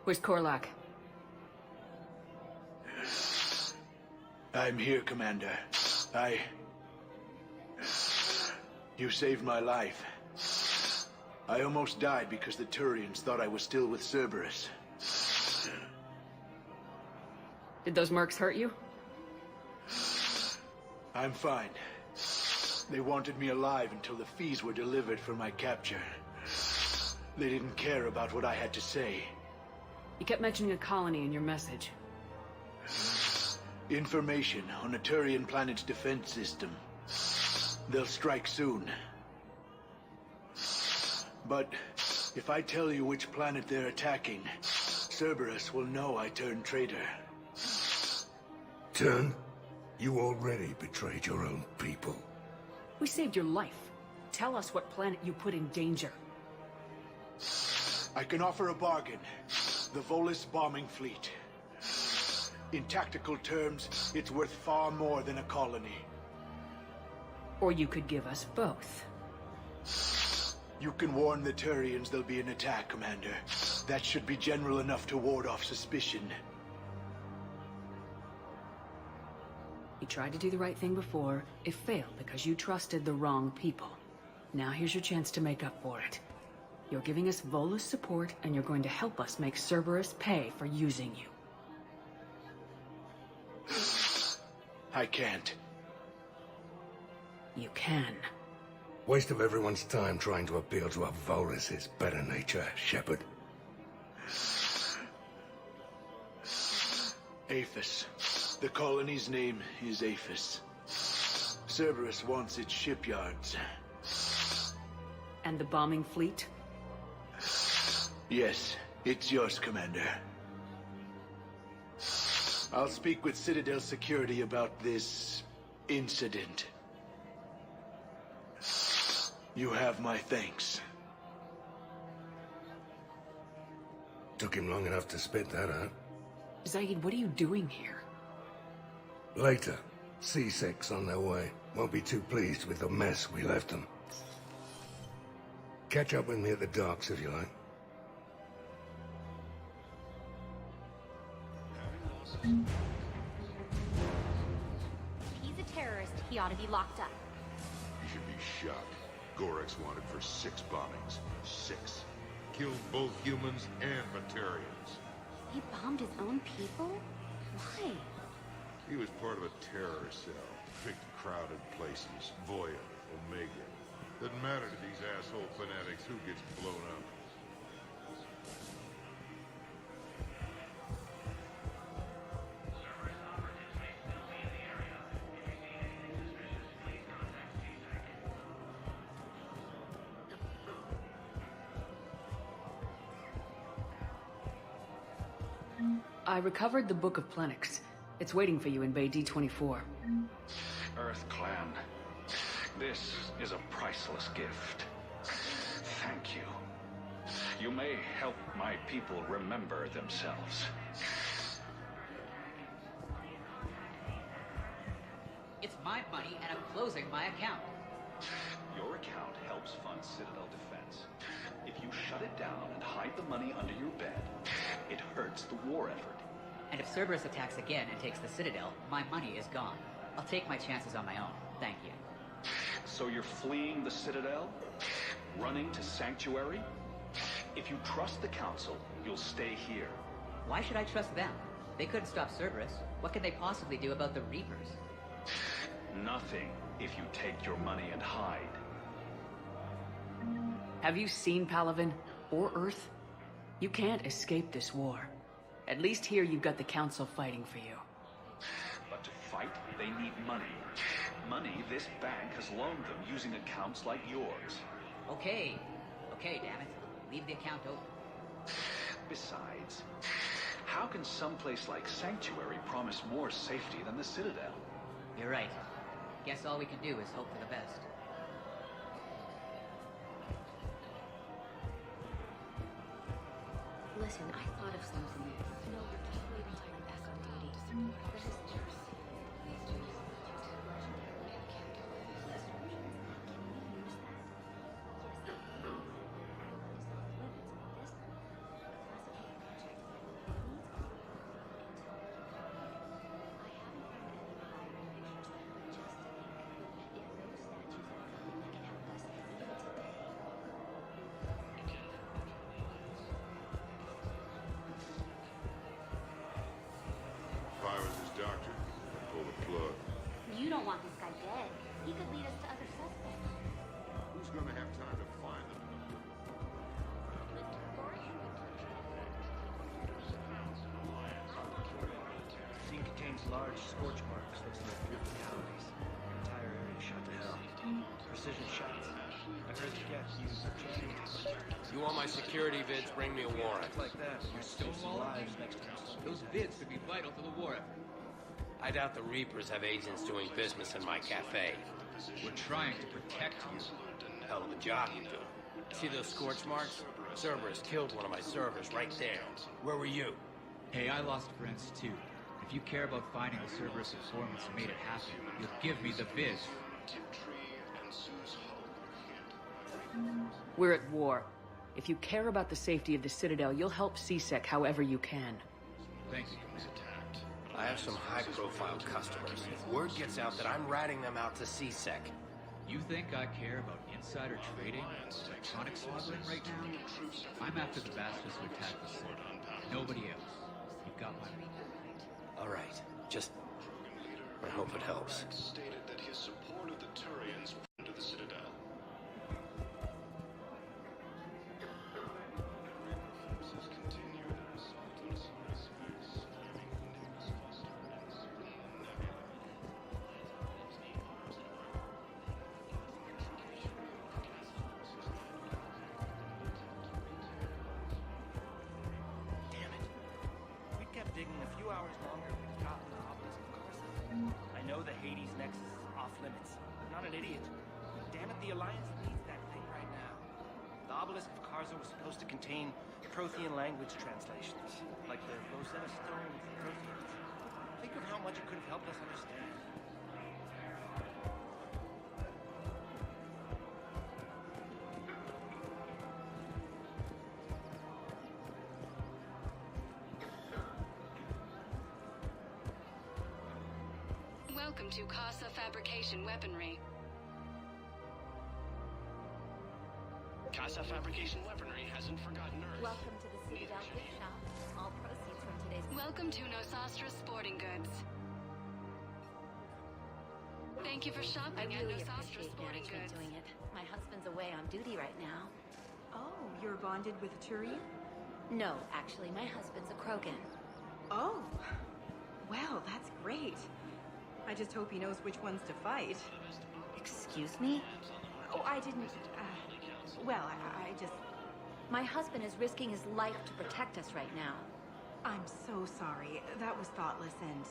Where's Korlak? I'm here, Commander. You saved my life. I almost died because the Turians thought I was still with Cerberus. Did those mercs hurt you? I'm fine. They wanted me alive until the fees were delivered for my capture. They didn't care about what I had to say. You kept mentioning a colony in your message. Information on a Turian planet's defense system. They'll strike soon. But if I tell you which planet they're attacking, Cerberus will know I turned traitor. Turn? You already betrayed your own people. We saved your life. Tell us what planet you put in danger. I can offer a bargain. The Volus bombing fleet. In tactical terms, it's worth far more than a colony. Or you could give us both. You can warn the Turians there'll be an attack, Commander. That should be general enough to ward off suspicion. You tried to do the right thing before. It failed because you trusted the wrong people. Now here's your chance to make up for it. You're giving us Volus support, and you're going to help us make Cerberus pay for using you. I can't. You can. Waste of everyone's time trying to appeal to a Volus's better nature, Shepard. Aphis. The colony's name is Aphis. Cerberus wants its shipyards. And the bombing fleet? Yes, it's yours, Commander. I'll speak with Citadel security about this incident. You have my thanks. Took him long enough to spit that out. Zaid, what are you doing here? Later. C6 on their way. Won't be too pleased with the mess we left them. Catch up with me at the docks if you like. He's a terrorist. He ought to be locked up. You should be shot. Gorex wanted for 6 bombings. 6. Killed both humans and Batarians. He bombed his own people? Why? He was part of a terror cell. Picked crowded places. Voya, Omega. Doesn't matter to these asshole fanatics who gets blown up. I recovered the Book of Plenix. It's waiting for you in Bay D24. Earth Clan, this is a priceless gift. Thank you. You may help my people remember themselves. It's my money, and I'm closing my account. Your account helps fund Citadel defense. If you shut it down and hide the money under your bed, it hurts the war effort. And if Cerberus attacks again and takes the Citadel, my money is gone. I'll take my chances on my own. Thank you. So you're fleeing the Citadel? Running to Sanctuary? If you trust the Council, you'll stay here. Why should I trust them? They couldn't stop Cerberus. What can they possibly do about the Reapers? Nothing, if you take your money and hide. Have you seen Palaven? Or Earth? You can't escape this war. At least here you've got the Council fighting for you. But to fight, they need money. Money this bank has loaned them using accounts like yours. Okay, damn it. Leave the account open. Besides, how can someplace like Sanctuary promise more safety than the Citadel? You're right. Guess all we can do is hope for the best. Listen, I thought of something. No, keep waiting until I'm back on duty. This is just... If I was his doctor, I'd pull the plug. You don't want this guy dead. He could lead us to other suspects. Who's gonna have time to find them? The thing contains large scorch marks. Looks like driven calories. Entire area shot to hell. Precision shots. I heard the gas used for jamming. You want my security vids, bring me a warrant. Like that, you're still some lives next time. Those vids could be vital to the war effort. I doubt the Reapers have agents doing business in my cafe. We're trying to protect you. Hell of a job you do. See those scorch marks? Cerberus killed one of my servers right there. Where were you? Hey, I lost friends too. If you care about finding the Cerberus informants who made it happen, you'll give me the biz. We're at war. If you care about the safety of the Citadel, you'll help CSEC however you can. Thank you. I have some high-profile customers. If word gets out that I'm ratting them out to CSEC. You think I care about insider trading and electronic smuggling right now? I'm after the bastards who attacked the city. Nobody else. You've got my meaning. All right. Just... I hope it helps. Stated that his support of the Turians into the Citadel. Digging a few hours longer, we'd gotten the obelisk of Carson. I know the Hades Nexus is off limits. I'm not an idiot. Damn it, the Alliance needs that thing right now. The obelisk of Carson was supposed to contain Prothean language translations, like the Rosetta Stone for Protheans. Think of how much it could have helped us understand. Welcome to Casa Fabrication Weaponry. Casa Fabrication Weaponry hasn't forgotten Earth. Welcome to the Citadel gift shop. All proceeds from today's... Welcome to Nosastra Sporting Goods. Thank you for shopping I really at Nosastra appreciate Sporting management Goods. doing it. My husband's away on duty right now. Oh, you're bonded with a Turian? No, actually, my husband's a Krogan. Oh, well, that's great. I just hope he knows which ones to fight. Excuse me? Oh, I didn't, well, I just... My husband is risking his life to protect us right now. I'm so sorry. That was thoughtless and...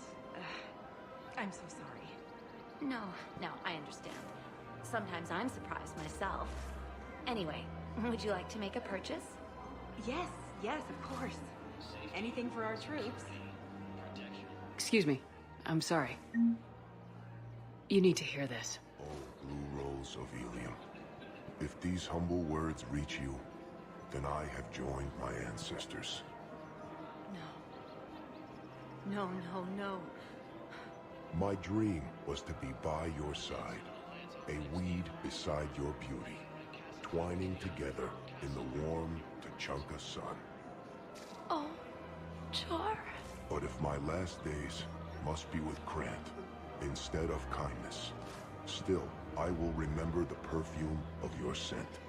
I'm so sorry. No, I understand. Sometimes I'm surprised myself. Anyway, would you like to make a purchase? Yes, of course. Anything for our troops. Excuse me. I'm sorry. You need to hear this. Oh, Blue Rose of Ilium. If these humble words reach you, then I have joined my ancestors. No. My dream was to be by your side, a weed beside your beauty, twining together in the warm Tachanka sun. Oh, Char. But if my last days must be with Krant instead of kindness, still I will remember the perfume of your scent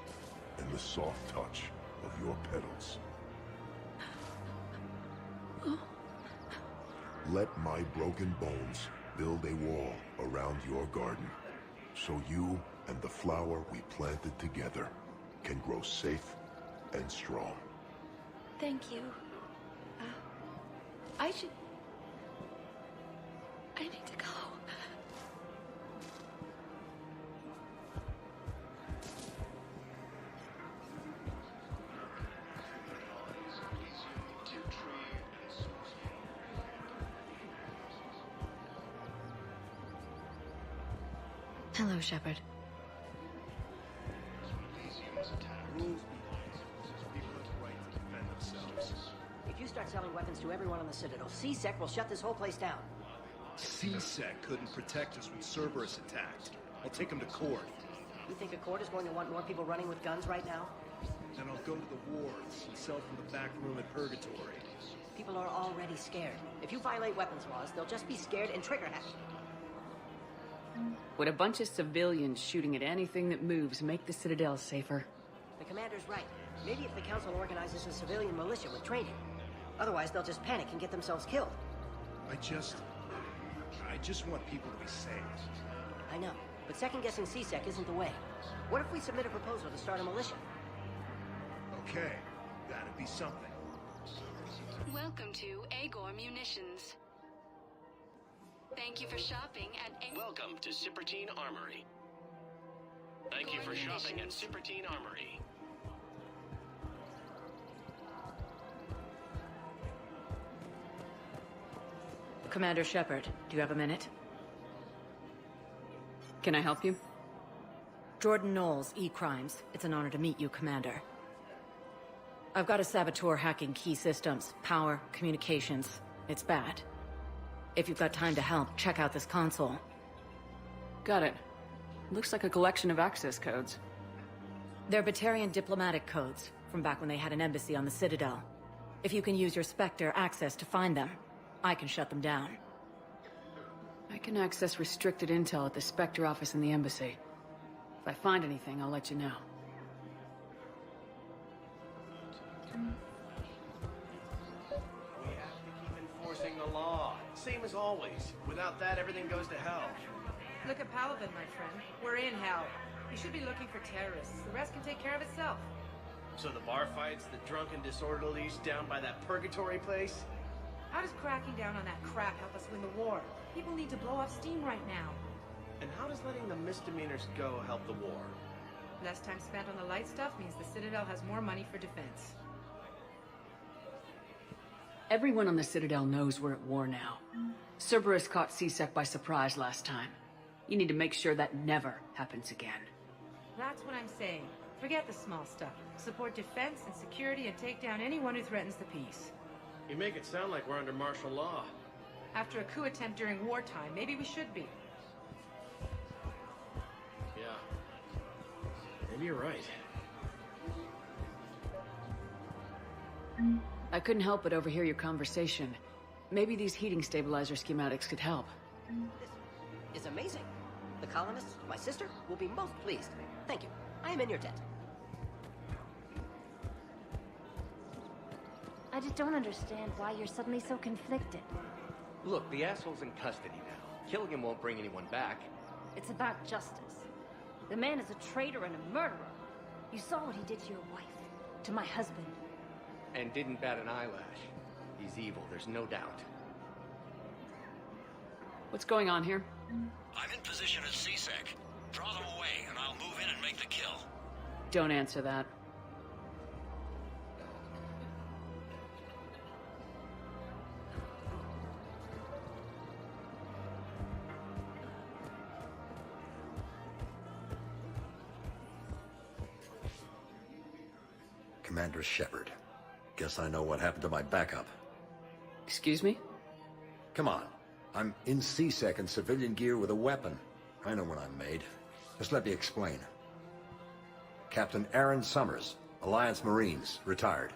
and the soft touch of your petals. Let my broken bones build a wall around your garden, so you and the flower we planted together can grow safe and strong. Thank you. I need to go. Hello, Shepard. If you start selling weapons to everyone on the Citadel, CSEC will shut this whole place down. CSEC couldn't protect us when Cerberus attacked. I'll take him to court. You think a court is going to want more people running with guns right now? Then I'll go to the wards and sell from the back room at Purgatory. People are already scared. If you violate weapons laws, they'll just be scared and trigger happy. Would a bunch of civilians shooting at anything that moves make the Citadel safer? The commander's right. Maybe if the council organizes a civilian militia with training. Otherwise, they'll just panic and get themselves killed. I just want people to be safe. I know, but second-guessing CSEC isn't the way. What if we submit a proposal to start a militia? Okay, that'd be something. Welcome to Agor Munitions. Thank you for shopping at Welcome to Cipertine Armory. Thank you for shopping at Cipertine Armory. Commander Shepard, do you have a minute? Can I help you? Jordan Knowles, E-Crimes. It's an honor to meet you, Commander. I've got a saboteur hacking key systems, power, communications. It's bad. If you've got time to help, check out this console. Got it. Looks like a collection of access codes. They're Batarian diplomatic codes, from back when they had an embassy on the Citadel. If you can use your Spectre access to find them, I can shut them down. I can access restricted intel at the Spectre office in the embassy. If I find anything, I'll let you know. We have to keep enforcing the law. Same as always. Without that, everything goes to hell. Look at Paladin, my friend. We're in hell. You should be looking for terrorists. The rest can take care of itself. So the bar fights, the drunken disorderlies down by that purgatory place? How does cracking down on that crap help us win the war? People need to blow off steam right now. And how does letting the misdemeanors go help the war? Less time spent on the light stuff means the Citadel has more money for defense. Everyone on the Citadel knows we're at war now. Cerberus caught C-Sec by surprise last time. You need to make sure that never happens again. That's what I'm saying. Forget the small stuff. Support defense and security and take down anyone who threatens the peace. You make it sound like we're under martial law. After a coup attempt during wartime, maybe we should be. Yeah. Maybe you're right. I couldn't help but overhear your conversation. Maybe these heating stabilizer schematics could help. This is amazing. The colonists, my sister, will be most pleased. Thank you. I am in your debt. I just don't understand why you're suddenly so conflicted. Look, the asshole's in custody now. Killing him won't bring anyone back. It's about justice. The man is a traitor and a murderer. You saw what he did to your wife, to my husband. And didn't bat an eyelash. He's evil, there's no doubt. What's going on here? I'm in position at C-Sec. Draw them away, and I'll move in and make the kill. Don't answer that. Commander Shepard. Guess I know what happened to my backup. Excuse me? Come on. I'm in C-Sec in civilian gear with a weapon. I know what I'm made. Just let me explain. Captain Aaron Summers, Alliance Marines, retired.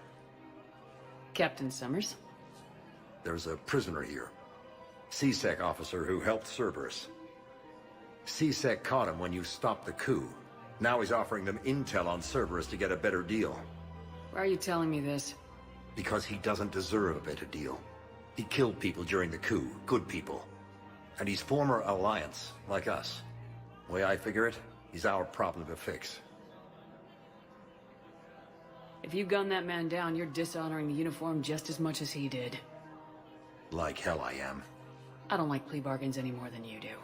Captain Summers? There's a prisoner here. C-Sec officer who helped Cerberus. C-Sec caught him when you stopped the coup. Now he's offering them intel on Cerberus to get a better deal. Why are you telling me this? Because he doesn't deserve a better deal. He killed people during the coup, good people. And he's former Alliance, like us. The way I figure it, he's our problem to fix. If you gun that man down, you're dishonoring the uniform just as much as he did. Like hell I am. I don't like plea bargains any more than you do.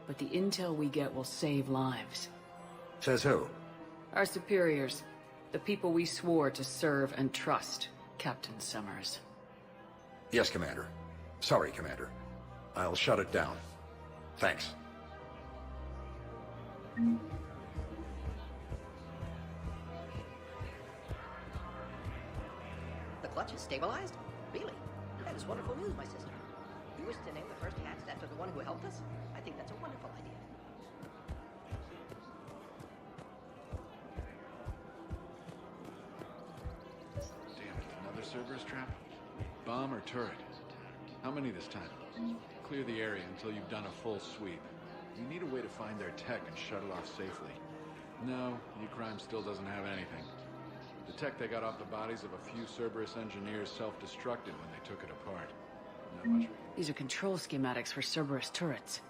But the intel we get will save lives. Says who? Our superiors. The people we swore to serve and trust, Captain Summers. Yes, Commander. Sorry, Commander. I'll shut it down. Thanks. The clutch is stabilized? Really? That is wonderful news, my sister. You wish to name the first hatched after the one who helped us? I think that's a wonderful idea. Damn it, another Cerberus trap? Bomb or turret? How many this time? Clear the area until you've done a full sweep. You need a way to find their tech and shut it off safely. No, E-Crime still doesn't have anything. The tech they got off the bodies of a few Cerberus engineers self-destructed when they took it apart. Not much. These are control schematics for Cerberus turrets.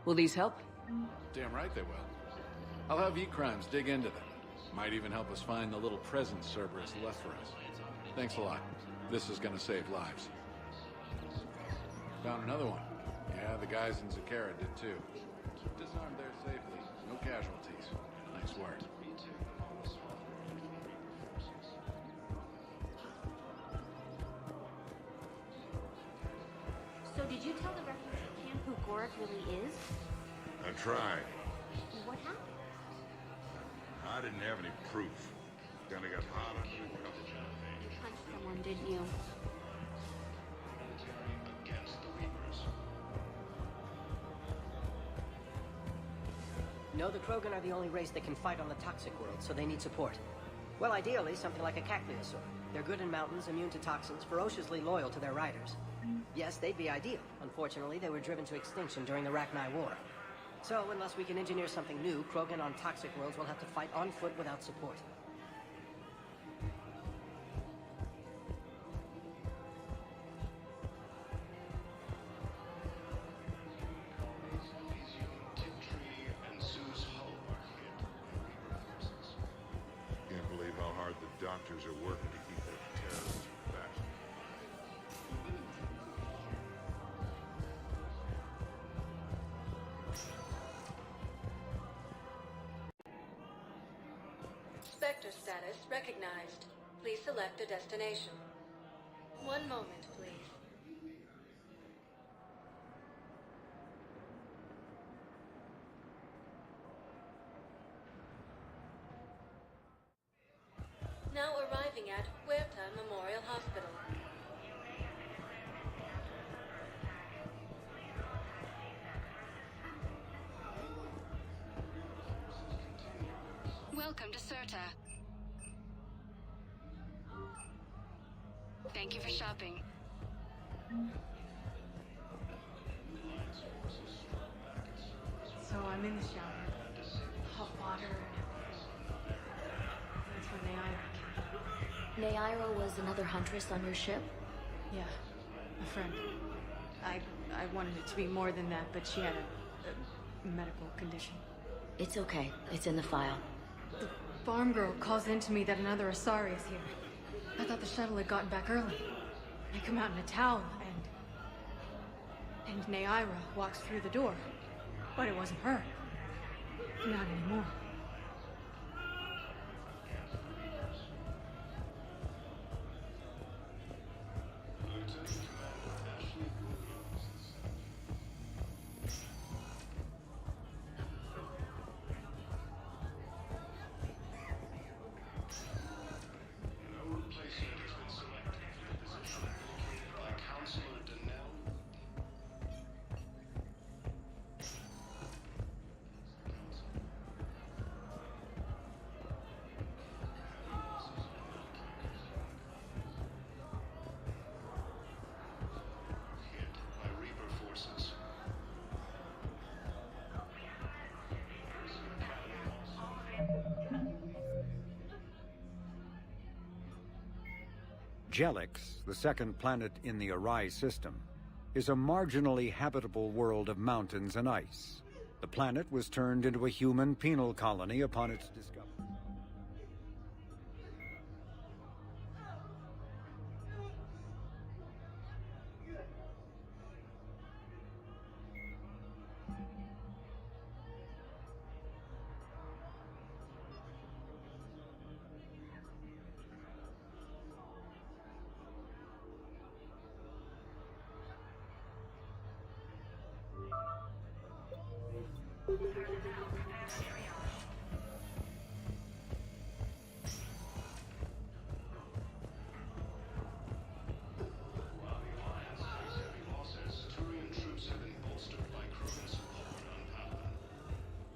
Will these help? Damn right they will. I'll have E-Crimes dig into them. Might even help us find the little present Cerberus left for us. Thanks a lot. This is gonna save lives. Found another one. Yeah, the guys in Zakara did too. Disarmed there safely. No casualties. Nice work. So So did you tell the refugee camp who Gorak really is? I tried. What happened? I didn't have any proof. Kinda got hot under the cover. You punched someone, didn't you? No, the Krogan are the only race that can fight on the toxic world, so they need support. Well, ideally, something like a cacliosaur. They're good in mountains, immune to toxins, ferociously loyal to their riders. Yes, they'd be ideal. Unfortunately, they were driven to extinction during the Rachni War. So, unless we can engineer something new, Krogan on toxic worlds will have to fight on foot without support. Can't believe how hard the doctors are working to keep that terrorist bastards. Spectre status recognized. Please select a destination. One moment, please. Now arriving at Huerta Memorial Hospital. Welcome to Cirta. Thank you for shopping. So I'm in the shower. Hot water and everything. That's when Naira came. Naira was another huntress on your ship? Yeah, a friend. I wanted it to be more than that, but she had a medical condition. It's okay. It's in the file. The farm girl calls in to me that another Asari is here. I thought the shuttle had gotten back early. I come out in a towel, and Naira walks through the door. But it wasn't her. Not anymore. Jelix, the second planet in the Arai system, is a marginally habitable world of mountains and ice. The planet was turned into a human penal colony upon its discovery.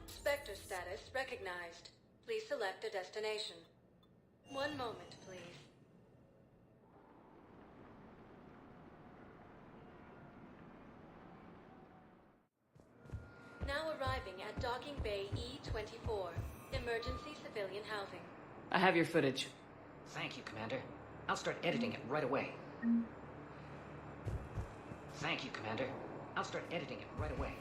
Spectre status recognized. Please select a destination. One moment, please. Now arriving at Docking Bay E-24. Emergency civilian housing. I have your footage. Thank you, Commander. I'll start editing it right away. Thank you, Commander. I'll start editing it right away.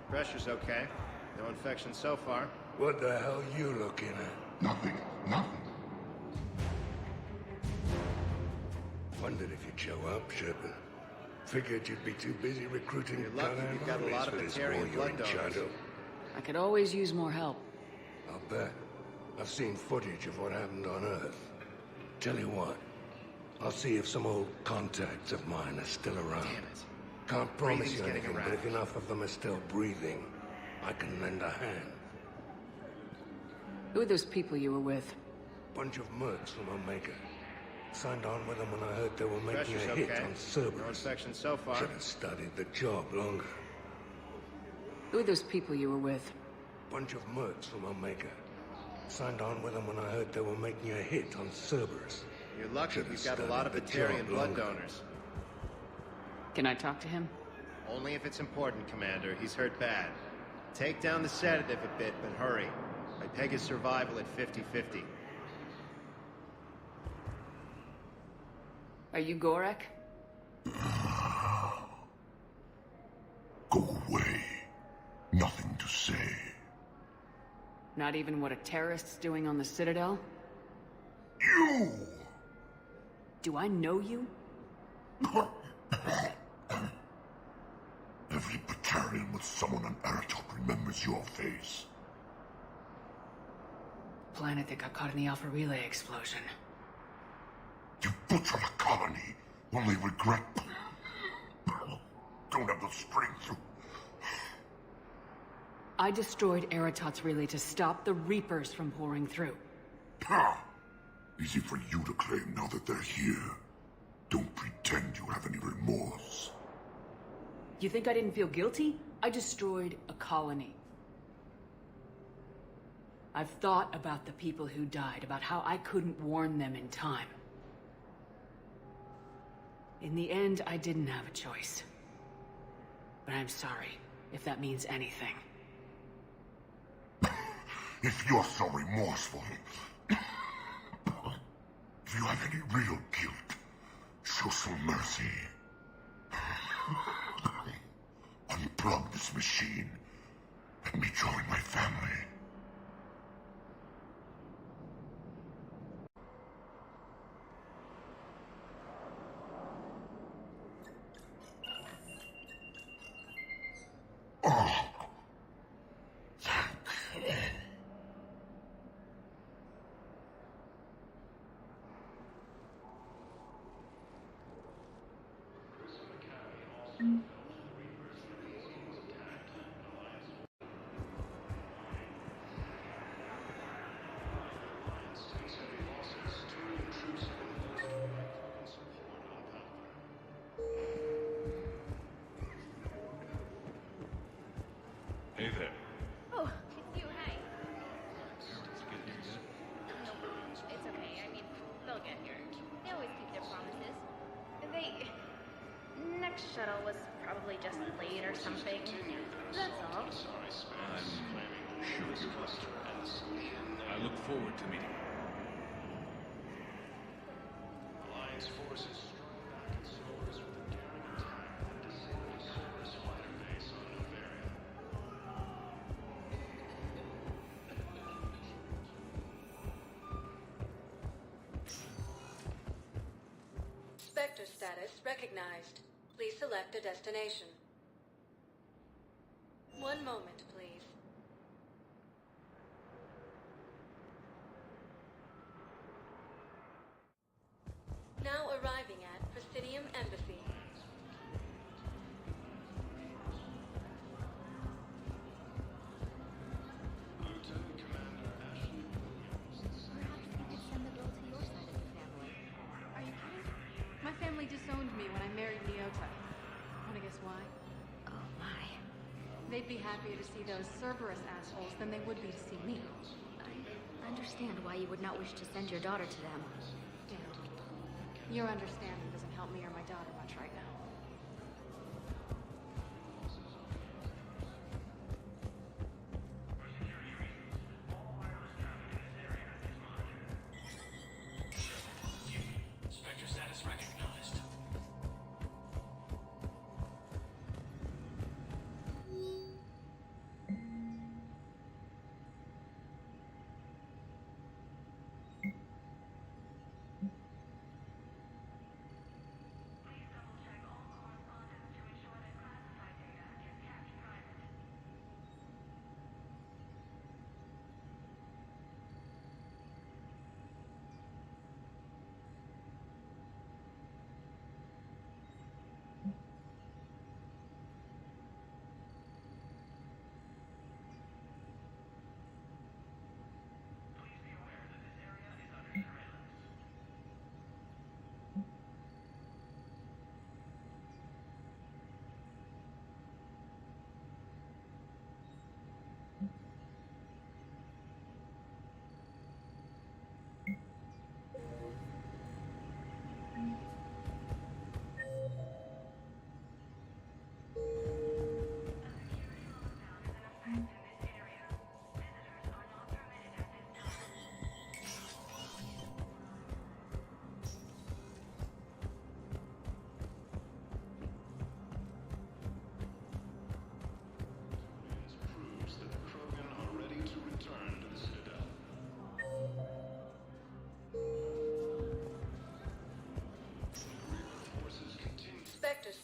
Pressure's okay. No infection so far. What the hell you looking at? Nothing. Nothing. Wondered if you'd show up, Sherman. Figured you'd be too busy recruiting You're lucky you've got a lot of for this war Batarian you're blood in donors. charge of. I could always use more help. I'll bet. I've seen footage of what happened on Earth. Tell you what, I'll see if some old contacts of mine are still around. Damn it. Can't promise Breathing's you getting anything, but around. if enough of them are still breathing, I can lend a hand. Who are those people you were with? Bunch of mercs from Omega. Signed on with them when I heard they were making Pressure's a hit okay. on No Cerberus. infection so far. Should have studied the job longer. Who are those people you were with? Bunch of mercs from Omega. Signed on with them when I heard they were making a hit on Cerberus. You're lucky Should've you've got a lot of studied the job Batarian blood longer. donors. Can I talk to him? Only if it's important, Commander. He's hurt bad. Take down the sedative a bit, but hurry. I peg his survival at 50-50. Are you Gorek? Go away. Nothing to say. Not even what a terrorist's doing on the Citadel? You! Do I know you? Every Batarian with someone on Eratop remembers your face. Planet that got caught in the Alpha Relay explosion. You butchered a colony, only regret. Don't have the strength to... I destroyed Eratot's relay to stop the Reapers from pouring through. Ha! Easy for you to claim now that they're here. Don't pretend you have any remorse. You think I didn't feel guilty? I destroyed a colony. I've thought about the people who died, about how I couldn't warn them in time. In the end, I didn't have a choice. But I'm sorry, if that means anything. If you're so remorseful, if you have any real guilt, show some mercy. Unplug this machine. Let me join my family. Oh. Hey there. Oh, it's you, hey. It's okay, I mean, they'll get here. They always keep their promises. Next shuttle was probably just late or something. That's all. I'm sure you're right. I look forward to meeting you. Alliance forces struck back at Cerberus with a daring attack that disabled Cerberus fighter base on Novaria. Spectre status recognized. Please select a destination. One moment, please. Now arriving at Presidium Embassy. Lieutenant Commander Ashley Williams. Perhaps you could send the girl to your side of the family. Are you kidding? My family disowned me when I married Leota. Wanna guess why? Oh my. They'd be happier to see those Cerberus assholes than they would be to see me. I understand why you would not wish to send your daughter to them. Yeah. Your understanding doesn't help me or my daughter much right now. Spectre status recognized.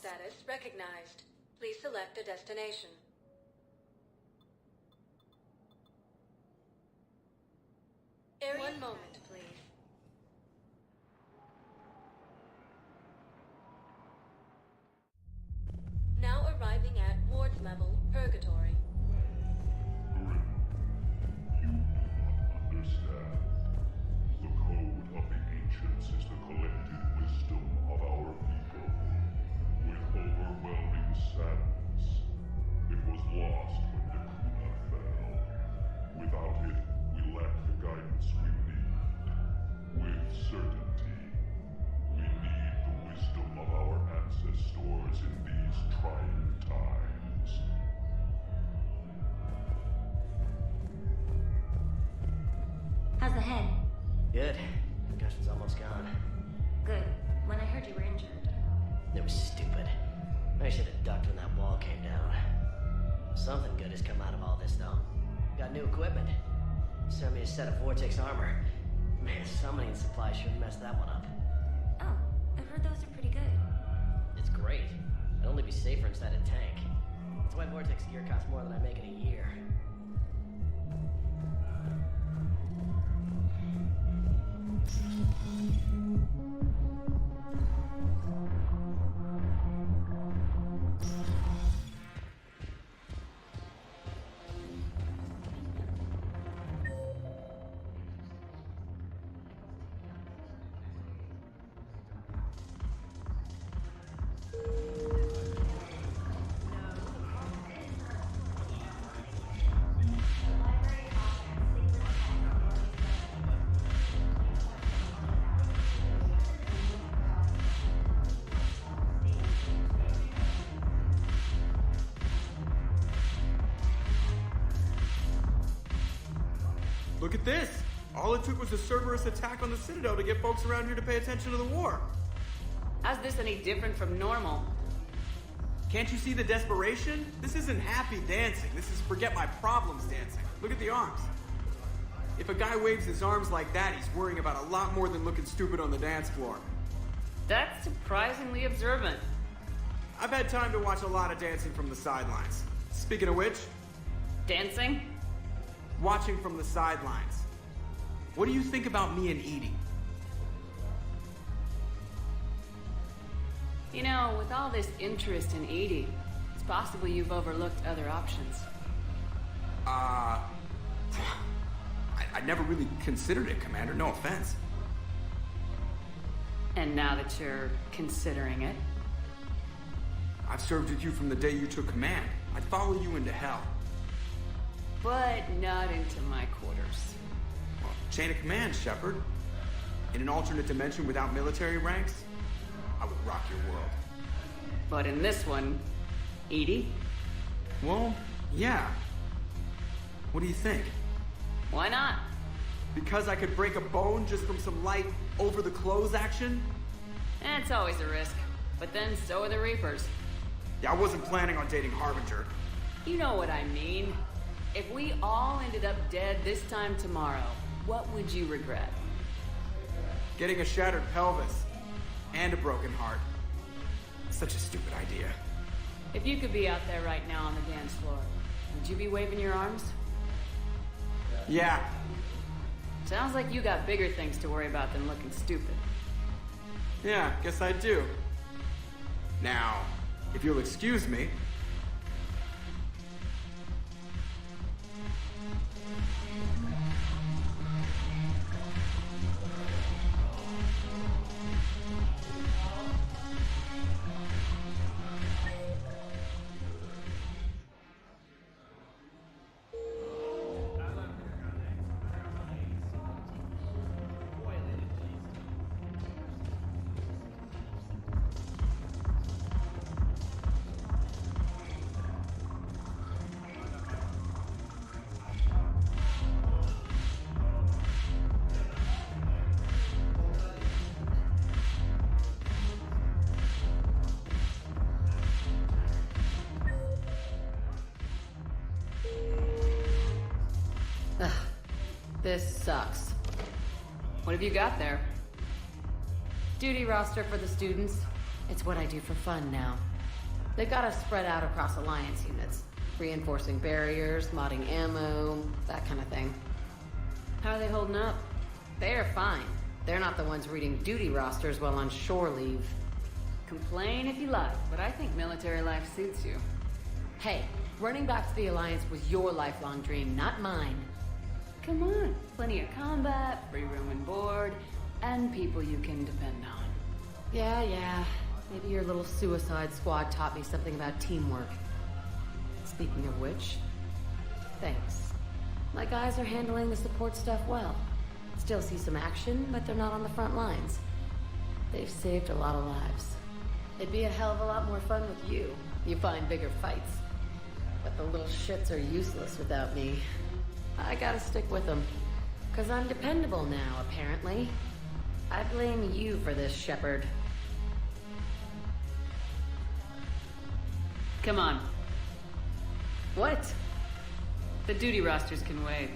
status recognized. Please select a destination. One moment, please. Now arriving at ward level, Purgatory. Understand. The code of the ancients is the collective wisdom of our people. With overwhelming sadness, it was lost when the Kuna fell. Without it, we lack the guidance we need. With certainty, we need the wisdom of our ancestors in these trying times. How's the head? Good. Concussion's almost gone. Good. When I heard you were injured. It was stupid. I should have ducked when that wall came down. Something good has come out of all this, though. Got new equipment. Sent me a set of Vortex armor. Man, summoning supply shouldn't mess that one up. Oh, I've heard those are pretty good. It's great. It'd only be safer inside a tank. That's why Vortex gear costs more than I make in a year. Look at this! All it took was a Cerberus attack on the Citadel to get folks around here to pay attention to the war. How's this any different from normal? Can't you see the desperation? This isn't happy dancing. This is forget my problems dancing. Look at the arms. If a guy waves his arms like that, he's worrying about a lot more than looking stupid on the dance floor. That's surprisingly observant. I've had time to watch a lot of dancing from the sidelines. Speaking of which... Dancing? Watching from the sidelines. What do you think about me and Edie? You know, with all this interest in Edie, it's possible you've overlooked other options. I never really considered it, Commander. No offense. And now that you're considering it? I've served with you from the day you took command. I'd follow you into hell. But not into my quarters. Well, chain of command, Shepard. In an alternate dimension without military ranks, I would rock your world. But in this one, Edie? Well, yeah. What do you think? Why not? Because I could break a bone just from some light over-the-clothes action? It's always a risk. But then so are the Reapers. Yeah, I wasn't planning on dating Harbinger. You know what I mean. If we all ended up dead this time tomorrow, what would you regret? Getting a shattered pelvis. And a broken heart. Such a stupid idea. If you could be out there right now on the dance floor, would you be waving your arms? Yeah. Sounds like you got bigger things to worry about than looking stupid. Yeah, guess I do. Now, if you'll excuse me... This sucks. What have you got there? Duty roster for the students. It's what I do for fun now. They've got us spread out across Alliance units. Reinforcing barriers, modding ammo, that kind of thing. How are they holding up? They're fine. They're not the ones reading duty rosters while on shore leave. Complain if you like, but I think military life suits you. Hey, running back to the Alliance was your lifelong dream, not mine. Come on, plenty of combat, free room and board, and people you can depend on. Yeah. Maybe your little suicide squad taught me something about teamwork. Speaking of which, thanks. My guys are handling the support stuff well. Still see some action, but they're not on the front lines. They've saved a lot of lives. It'd be a hell of a lot more fun with you. You find bigger fights. But the little shits are useless without me. I gotta stick with them. 'Cause I'm dependable now, apparently. I blame you for this, Shepard. Come on. What? The duty rosters can wait.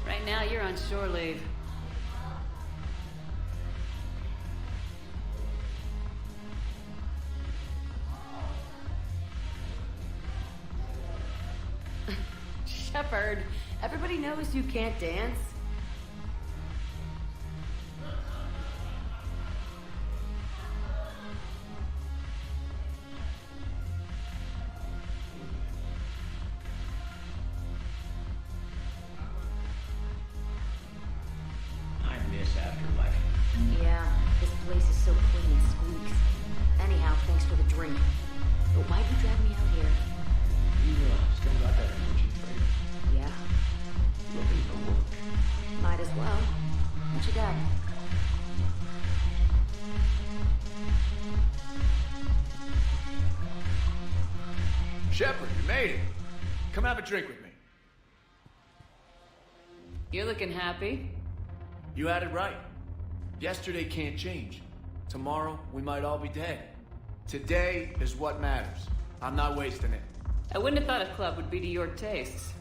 Right now, you're on shore leave. Shepard, everybody knows you can't dance. I miss Afterlife. Yeah, this place is so clean it squeaks. Anyhow, thanks for the drink. But why'd you drag me out here? You still got that infiltrator? Yeah, Looking for work. might as well. What you got? Shepard, you made it. Come have a drink with me. You're looking happy. You had it right. Yesterday can't change. Tomorrow, we might all be dead. Today is what matters. I'm not wasting it. I wouldn't have thought a club would be to your tastes.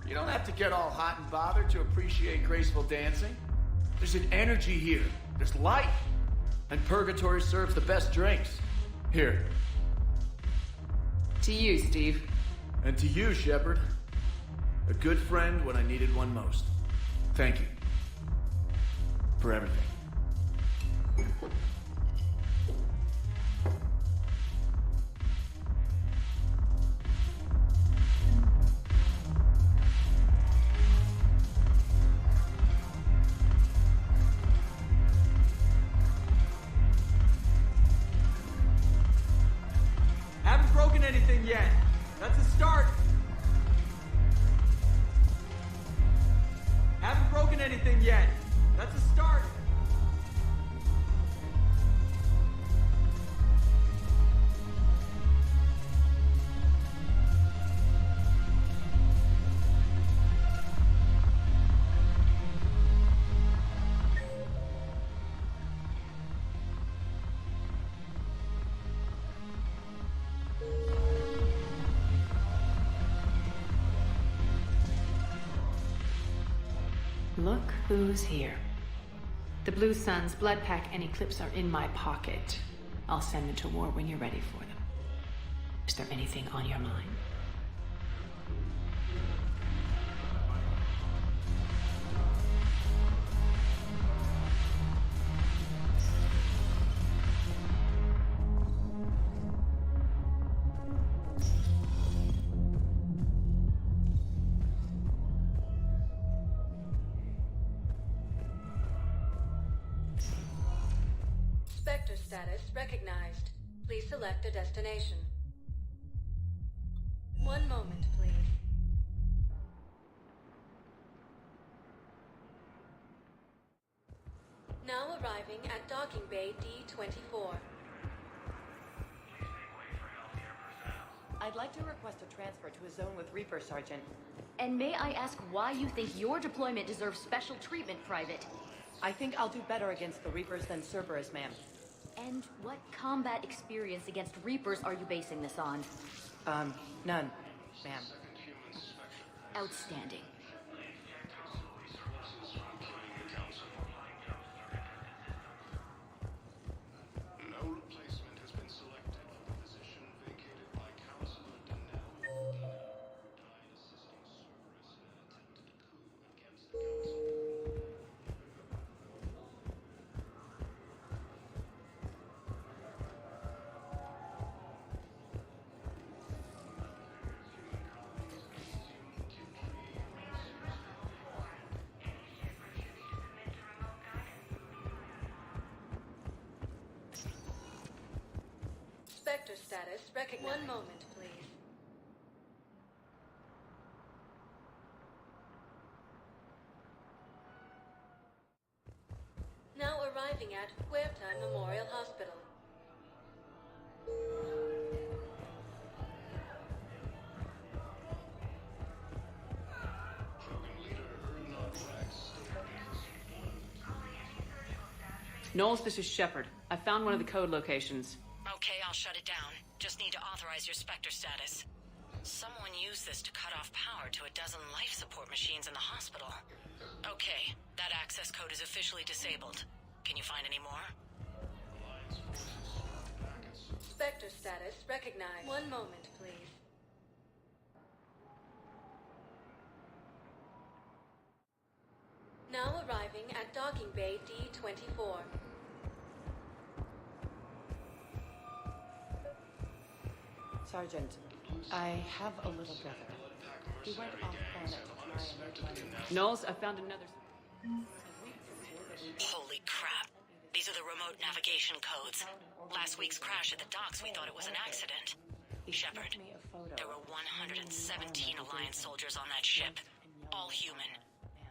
You don't have to get all hot and bothered to appreciate graceful dancing. There's an energy here. There's life. And Purgatory serves the best drinks. Here. To you, Steve. And to you, Shepard. A good friend when I needed one most. Thank you. For everything. Haven't broken anything yet. That's a start. Haven't broken anything yet. That's a start. Look who's here. The Blue Suns, Blood Pack, and Eclipse are in my pocket. I'll send them to war when you're ready for them. Is there anything on your mind? Spectre status recognized. Please select a destination. One moment, please. Now arriving at docking bay D-24. I'd like to request a transfer to a zone with Reaper, Sergeant. And may I ask why you think your deployment deserves special treatment, Private? I think I'll do better against the Reapers than Cerberus, ma'am. And what combat experience against Reapers are you basing this on? None, ma'am. Outstanding. No replacement has been selected for the position vacated by Spectre status recognized. One moment, please. Now arriving at Huerta Memorial Hospital. Knowles, this is Shepard. I found one of the code locations. Okay, I'll shut it down. Just need to authorize your Spectre status. Someone used this to cut off power to a dozen life support machines in the hospital. Okay, that access code is officially disabled. Can you find any more? Spectre status recognized. One moment, please. Now arriving at docking bay D-24. Sergeant, I have a little brother. He went off planet to try and Knowles, I found another... Holy crap. These are the remote navigation codes. Last week's crash at the docks, we thought it was an accident. Shepard, there were 117 Alliance soldiers on that ship. All human.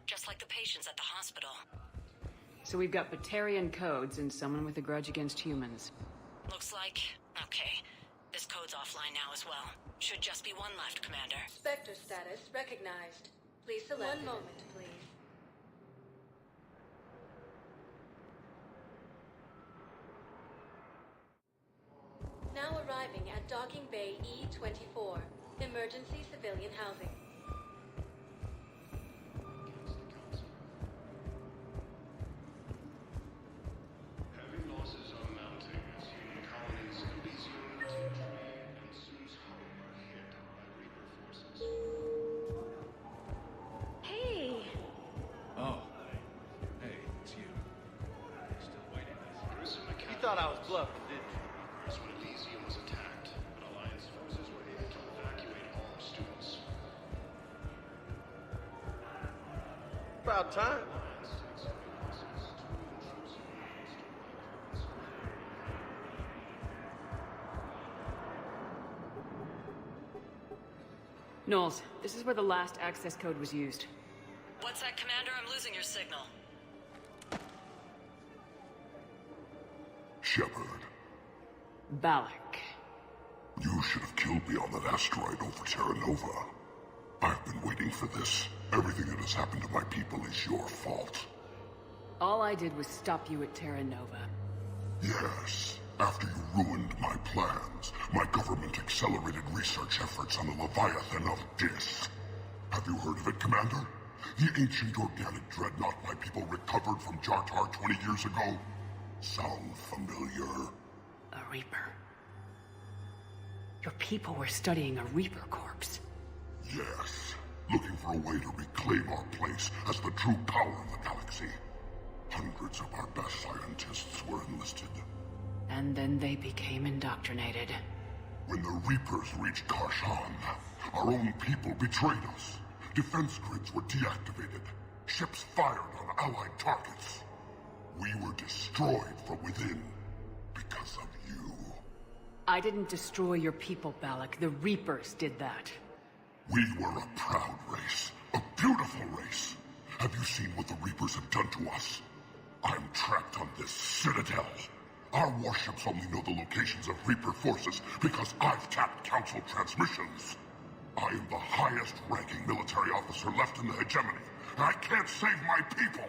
Just like the patients at the hospital. So we've got Batarian codes and someone with a grudge against humans. Looks like... Okay. This code's offline now as well. Should just be one left, Commander. Spectre status recognized. Please select. One moment, please. Now arriving at docking bay E-24. Emergency civilian housing. Heavy losses are mounting as human colonies of Elysium, and Sue's home are hit by Reaper forces. Hey! Oh. Hey, it's you. Still waiting. You thought I was bluffing, didn't you? When Elysium was attacked, but Alliance forces were able to evacuate all students. About time. Knowles, this is where the last access code was used. What's that, Commander? I'm losing your signal. Shepard. Balak. You should have killed me on that asteroid over Terra Nova. I've been waiting for this. Everything that has happened to my people is your fault. All I did was stop you at Terra Nova. Yes. After you ruined my plans, my government accelerated research efforts on the Leviathan of Dis. Have you heard of it, Commander? The ancient organic dreadnought my people recovered from Jartar 20 years ago? Sound familiar? A Reaper. Your people were studying a Reaper corpse. Yes. Looking for a way to reclaim our place as the true power of the galaxy. Hundreds of our best scientists were enlisted. And then they became indoctrinated. When the Reapers reached Karshan, our own people betrayed us. Defense grids were deactivated. Ships fired on Allied targets. We were destroyed from within because of you. I didn't destroy your people, Balak. The Reapers did that. We were a proud race. A beautiful race. Have you seen what the Reapers have done to us? I'm trapped on this Citadel. Our warships only know the locations of Reaper forces because I've tapped Council transmissions. I am the highest-ranking military officer left in the hegemony, and I can't save my people.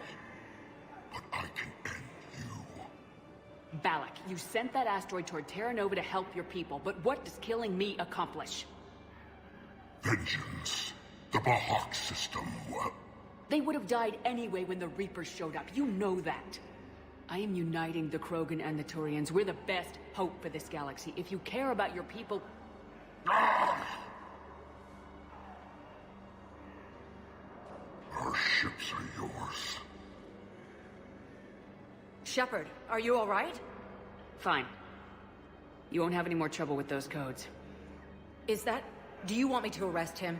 But I can end you. Balak, you sent that asteroid toward Terra Nova to help your people, but what does killing me accomplish? Vengeance. The Bahak system, well... They would have died anyway when the Reapers showed up. You know that. I am uniting the Krogan and the Turians. We're the best hope for this galaxy. If you care about your people... Our ships are yours. Shepard, are you all right? Fine. You won't have any more trouble with those codes. Is that... Do you want me to arrest him?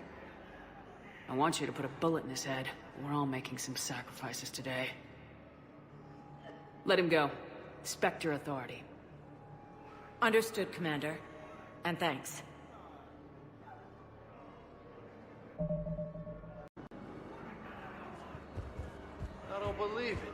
I want you to put a bullet in his head. We're all making some sacrifices today. Let him go. Spectre Authority. Understood, Commander. And thanks. I don't believe it.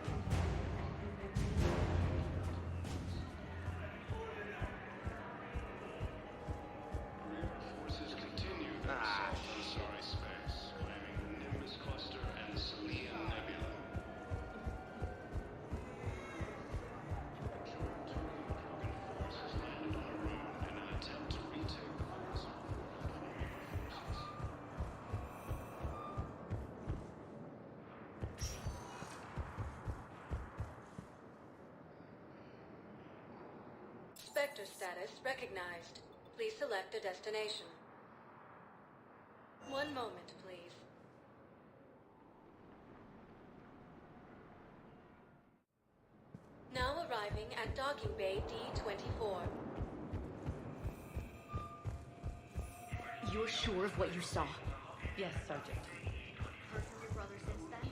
Forces continue their assault on Sari space, claiming the Nimbus cluster and the Salian Nebula. Krogan force has landed on a moon in an attempt to retake the force forces. Spectre status recognized. Please select a destination. One moment, please. Now arriving at docking bay D-24. You're sure of what you saw? Yes, Sergeant. Heard from your brother since then?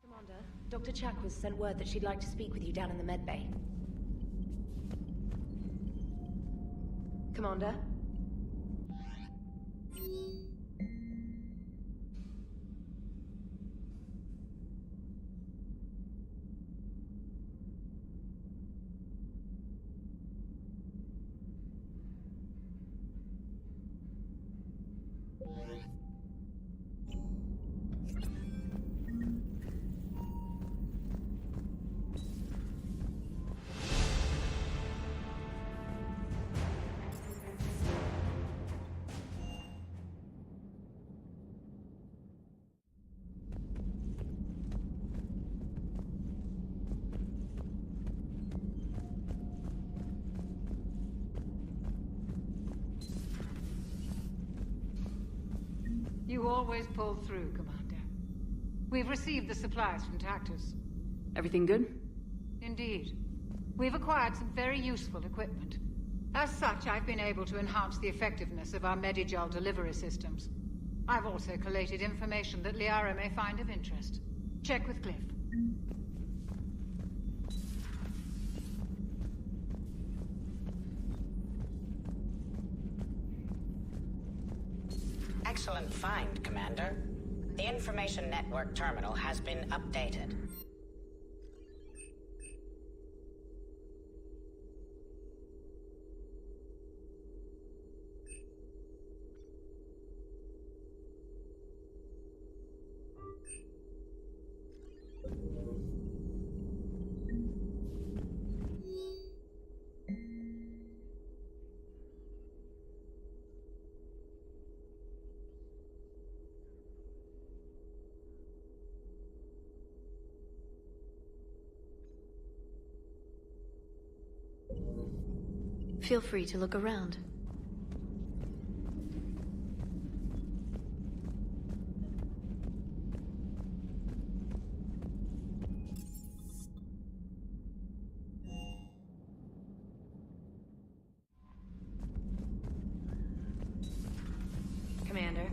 Commander, Dr. Chakwas sent word that she'd like to speak with you down in the medbay. Commander? You always pull through, Commander. We've received the supplies from Tactus. Everything good? Indeed. We've acquired some very useful equipment. As such, I've been able to enhance the effectiveness of our Medigel delivery systems. I've also collated information that Liara may find of interest. Check with Cliff. Excellent find, Commander. The information network terminal has been updated. Feel free to look around. Commander.